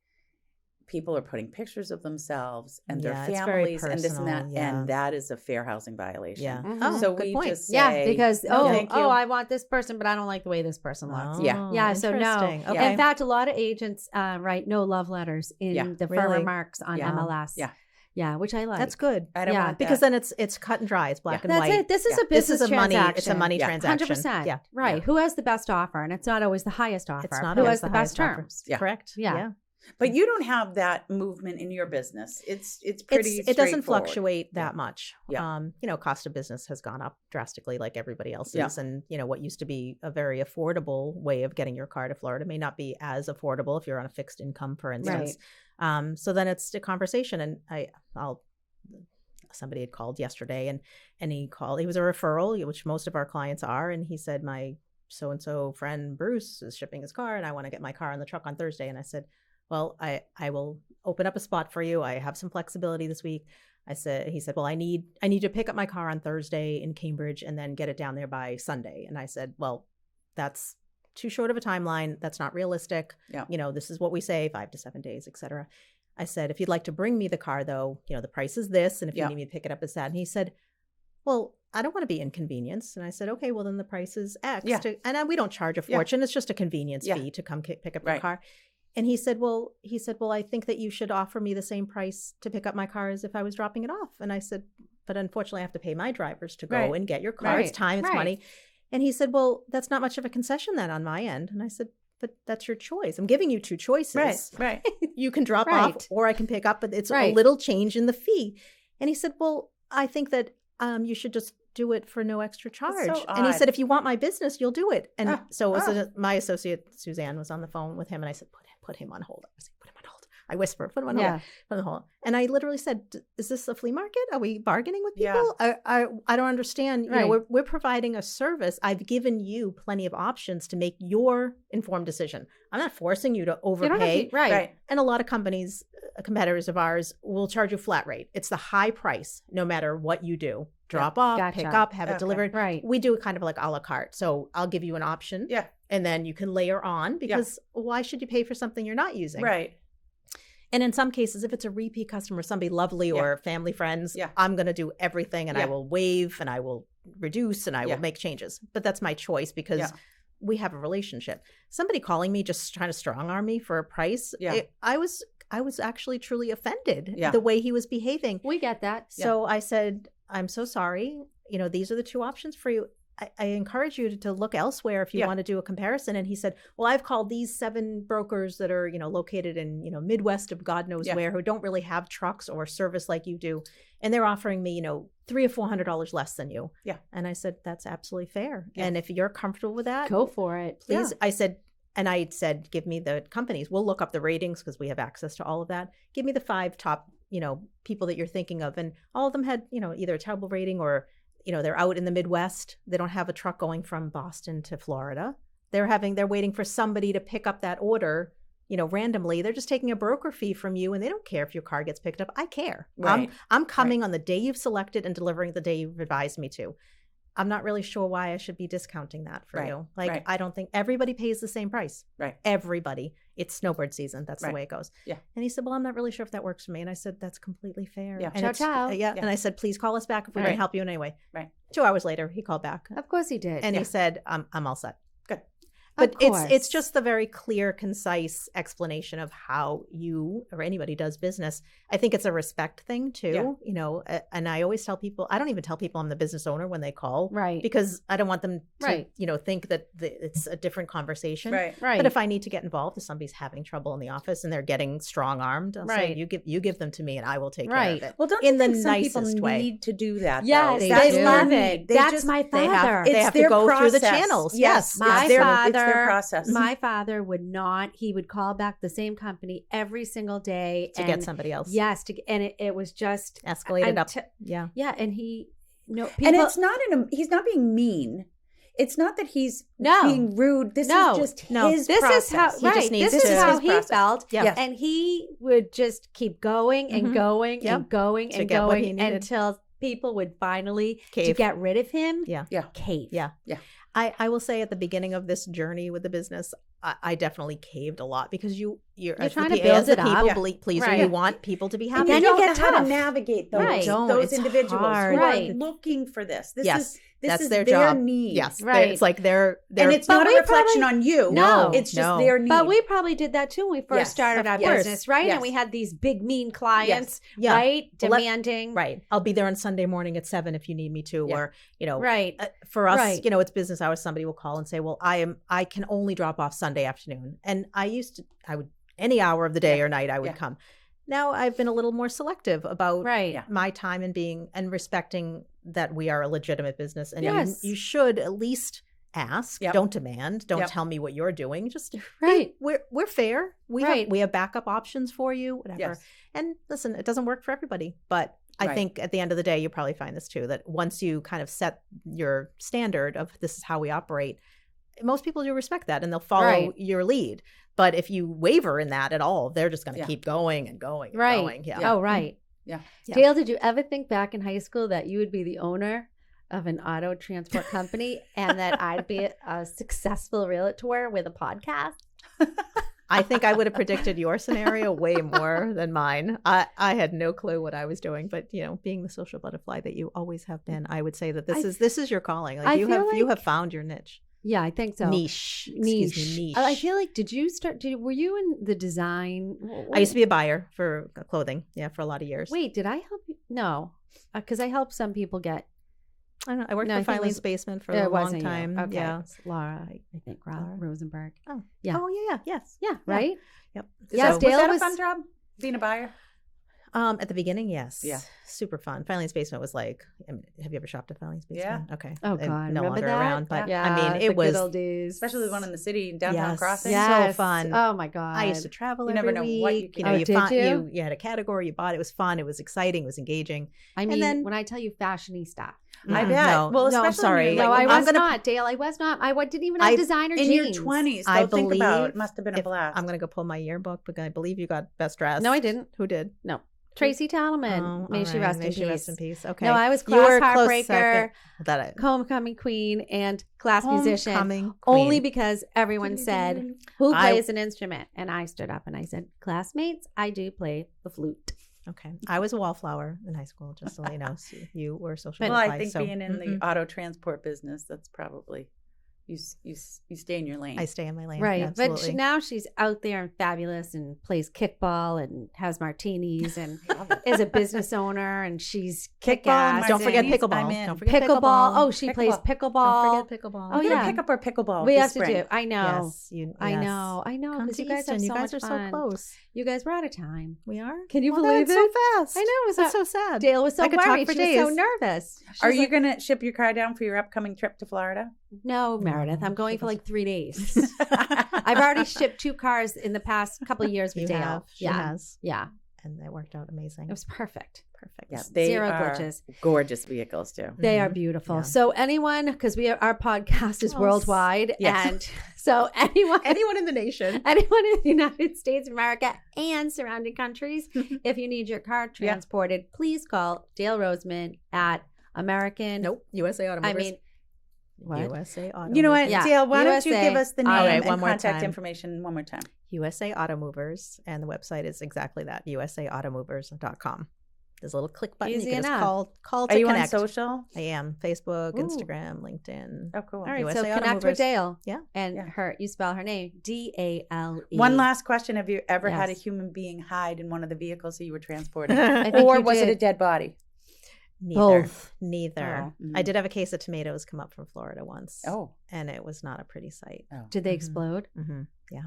people are putting pictures of themselves and Yeah, their it's very families and this and that, personal, yeah. and that is a fair housing violation. Yeah. Mhm. Oh, So good we point. just say, Yeah, because no, thank you. I want this person, but I don't like the way this person looks. Yeah. Yeah, so no. interesting. Yeah. Okay. In fact, a lot of agents write no love letters in Yeah. the Really? firm remarks on Yeah. MLS. Yeah. Yeah, which I like. That's good. I don't Yeah, want Because that. then it's cut and dry. It's black Yeah. and That's white. it. This is Yeah. a business This is a money. transaction. It's a money Yeah. transaction. 100%. Yeah. Right. Yeah. Who has the best offer? And it's not always the highest offer. It's not Who always has the best highest offer. terms? Yeah. Correct. Yeah. But you don't have that movement in your business. It's pretty. It doesn't straightforward. fluctuate that Yeah. much. Yeah. Cost of business has gone up drastically like everybody else's. Yeah. And, what used to be a very affordable way of getting your car to Florida may not be as affordable if you're on a fixed income, for instance. So then it's a conversation. And somebody had called yesterday and he was a referral, which most of our clients are. And he said, my so-and-so friend Bruce is shipping his car and I want to get my car in the truck on Thursday. And I said, well, I will open up a spot for you. I have some flexibility this week. He said, well, I need to pick up my car on Thursday in Cambridge and then get it down there by Sunday. And I said, well, that's too short of a timeline. That's not realistic. Yeah. This is what we say, 5 to 7 days, et cetera. I said, if you'd like to bring me the car though, the price is this. And if you need me to pick it up, it's that. And he said, well, I don't want to be inconvenienced. And I said, okay, well then the price is X. Yeah. And we don't charge a fortune. It's just a convenience fee to come pick up your car. And he said, well, I think that you should offer me the same price to pick up my car as if I was dropping it off. And I said, but unfortunately I have to pay my drivers to go and get your car. It's time, it's money. And he said, well, that's not much of a concession then on my end. And I said, but that's your choice. I'm giving you 2 choices. Right. You can drop off or I can pick up, but it's a little change in the fee. And he said, well, I think that you should just do it for no extra charge. So and he odd. said, if you want my business, you'll do it. And so it was my associate, Suzanne, was on the phone with him. And I said, put him on hold. I said, put him on hold. I whispered, put him on hold. Put him on hold. And I literally said, is this a flea market? Are we bargaining with people? I don't understand. We're providing a service. I've given you plenty of options to make your informed decision. I'm not forcing you to overpay. Right. And a lot of companies, competitors of ours, will charge you flat rate. It's the high price, no matter what you do. Drop off, pick up, have it delivered. Right. We do it kind of like a la carte. So I'll give you an option. Yeah. And then you can layer on because why should you pay for something you're not using? Right. And in some cases, if it's a repeat customer, somebody lovely or family friends, I'm going to do everything and I will waive and I will reduce and I will make changes. But that's my choice because we have a relationship. Somebody calling me just trying to strong arm me for a price, I was actually truly offended the way he was behaving. We get that. So I said, I'm so sorry. These are the 2 options for you. I encourage you to look elsewhere if you want to do a comparison. And he said, well, I've called these 7 brokers that are, located in, Midwest of God knows where, who don't really have trucks or service like you do. And they're offering me, $300 or $400 less than you. Yeah. And I said, that's absolutely fair. Yeah. And if you're comfortable with that, go for it. Please. Yeah. I said, give me the companies. We'll look up the ratings because we have access to all of that. Give me the 5 top, people that you're thinking of. And all of them had, either a terrible rating or they're out in the Midwest. They don't have a truck going from Boston to Florida. They're waiting for somebody to pick up that order, randomly. They're just taking a broker fee from you and they don't care if your car gets picked up. I care. Right. I'm coming on the day you've selected and delivering the day you've advised me to. I'm not really sure why I should be discounting that for you. I don't think everybody pays the same price. Right. Everybody. It's snowbird season. That's the way it goes. Yeah. And he said, well, I'm not really sure if that works for me. And I said, that's completely fair. Yeah. And Ciao. Yeah. And I said, please call us back if we can help you in any way. Right. 2 hours later, he called back. Of course he did. And he said, I'm all set. Good. But it's just the very clear, concise explanation of how you or anybody does business. I think it's a respect thing too, and I always tell people, I don't even tell people I'm the business owner when they call. Right. Because I don't want them to, think that it's a different conversation. Right. But if I need to get involved, if somebody's having trouble in the office and they're getting strong-armed, I'll say, you give them to me and I will take care of it. Well, don't in you the think some nicest people way. need to do that? Yes, though? they love need. it. They That's just- my They father. have to go through the channels. Yes. My it's father, their process. My father would not. He would call back the same company every single day To get somebody else. Yes, and it was just Escalated up. Yeah. and he And it's not he's not being mean. It's not that he's No. being rude. This No. is just No. his This process. is how He just needs this to- is how his he process. felt. Yeah. And he would just keep going and Mhm. going Yep. and going To and get what he going needed. until people would finally to Cave. get rid of him. Yeah. Cave. Yeah. Yeah. I will say at the beginning of this journey with the business, I definitely caved a lot because you're trying to as build a it up. people pleaser. Right. You want people to be And happy. you then you don't get know how tough. to navigate those, Right. Don't. those It's individuals hard. who Right. are looking for this. This Yes. is That's is their job. need. Yes. Right. It's like they're And it's But not a we reflection probably- on you. No. It's just No. their need. But we probably did that too when we first Yes, started of our course. business, right? Yes. And we had these big mean clients, Yeah. right? Well, let- Demanding. right. I'll be there on Sunday morning at 7 if you need me to, Yeah. or Right. for us, Right. it's business hours. Somebody will call and say, "Well, I can only drop off Sunday afternoon," and I would any hour of the day or night I would Yeah. come. Now I've been a little more selective about Right. Yeah. my time and respecting that we are a legitimate business, and Yes. you should at least ask. Yep. Don't demand. Don't Yep. tell me what you're doing. Just Right. we're fair. Right. We have backup options for you. Whatever. Yes. And listen, it doesn't work for everybody, but I Right. think at the end of the day, you probably find this too, that once you kind of set your standard of this is how we operate, most people do respect that and they'll follow Right. your lead. But if you waver in that at all, they're just going to Yeah. keep going and going and Right. going. Yeah. Oh, right. Yeah. Dale, did you ever think back in high school that you would be the owner of an auto transport company and that I'd be a successful realtor with a podcast? I think I would have predicted your scenario way more than mine. I had no clue what I was doing, but being the social butterfly that you always have been, I would say that this is your calling. Like you have found your niche. Yeah, I think so. Niche. Excuse me, niche. I feel like were you in the design? I used to be a buyer for clothing, for a lot of years. Wait, did I help you? No, because I helped some people get. I don't know. I worked for Filene's Basement for a long time. Okay. Yeah, It's Laura, I think Laura Rosenberg. Oh, yeah. Oh, yeah. Yes. Yeah. Right. Yep. Yes. So, Dale was that a fun job being a buyer? At the beginning, yes. Yeah. Super fun. Filene's Basement was like, have you ever shopped at Filene's Basement? Yeah. Okay. Oh, They're God. no Remember longer that? around. But Yeah. I mean, the it was good old days. Especially the one in the city in downtown Yes. Crossing. Yeah. So fun. Oh my God. I used to travel You every never know what you week. can know, do. you, Did found, you? you had a category you bought. It was fun. It was exciting. It was engaging. I mean, then- when I tell you fashiony stuff. I Mm, bet. no. Well, No, I'm especially sorry. when No, you're, I like, was not, Dale. I was not. I didn't even have designer in jeans. your 20s. I So think about believe it. Must have been a blast. I'm going to go pull my yearbook, but I believe you got best dressed. No, I didn't. Who did? No. Tracy Talman. Oh, May all she right. rest May in she peace. rest in peace. Okay. No, I was You were class a close heartbreaker, second. That homecoming queen, and class musician. Homecoming Only queen. because everyone said, "Who I- plays an instrument?" And I stood up and I said, "Classmates, I do play the flute." Okay. I was a wallflower in high school, just to let you know. So you were a social well, butterfly. I think so, being in the auto transport business, that's probably you stay in your lane. I stay in my lane. Right. But Absolutely. now she's out there and fabulous and plays kickball and has martinis and is a business owner and she's kick ass. Don't forget Martinis, pickleball. I'm in. Don't forget pickleball. Oh, she plays Pickleball. pickleball. Don't forget pickleball. Oh, We're yeah. gonna pick up our pickleball. We this have to spring. do. I know. Yes, you, I yes. know. I know. Come Because to you guys Easton. have so You guys much are fun. so close. You guys were out of time. We are. Can you Well, believe that's it? so fast. I know. It was That's so sad. Dale was so I could talk worried. for She was so days. nervous. She Are was you like, gonna ship your car down for your upcoming trip to Florida? No, Meredith. I'm No, going she for like doesn't. 3 days. I've already shipped 2 cars in the past couple of years with You Dale. have. She Yeah. has. Yeah. And that worked out amazing. It was perfect. perfect. Yeah, they Zero are glitches. gorgeous vehicles too. They are Mhm. beautiful. Yeah. So anyone, because our podcast is Oh, worldwide, yes. and so anyone Anyone in the nation. anyone in the United States of America and surrounding countries, if you need your car transported, please call Dale Roseman at American. Nope. USA Automobers. I mean, what? USA Automobers. You know what, Yeah. Dale? Why don't you USA. give us the name All right, and one more contact time. information one more time? USA Automovers, and the website is exactly that, usaautomovers.com. There's a little click button. Easy you can enough. just call to Are you connect. on social? I am. Facebook, Ooh. Instagram, LinkedIn. Oh, cool. All right, USA so connect Automovers. with Dale. Yeah. And Yeah. you spell her name DALE. One last question: have you ever had a Yes. human being hide in one of the vehicles that you were transporting, I think or you was it a did. dead body? Neither. Both. Neither. Oh. I did have a case of tomatoes come up from Florida once. Oh, And it was not a pretty sight. Did they Mhm. explode? Mm-hmm. Yeah.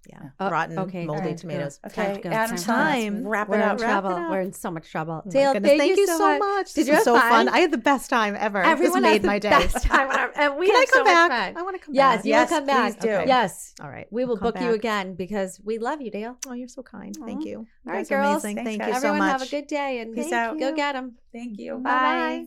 Yeah. Oh, Rotten, okay, moldy all right, tomatoes. Time okay. to go. Adam, Time. wrap We're it in up. trouble. Wrap it up. We're in so much trouble. Oh my Dale, goodness, thank you so much. Did This you was have so fun? fun? I had the best time ever. Everyone this has made the my day. best time. And we Can had I come so back? much fun. I want to come Yes, back. you Yes, will come back. please do. Okay. Yes. All right. We will I'll come book you back. again because we love you, Dale. Oh, you're so kind. Aw. Thank you. You All right, guys are girls. amazing. Thanks, Thank guys. you so Everyone much. have a good day and Peace out. go get them. Thank you. Bye.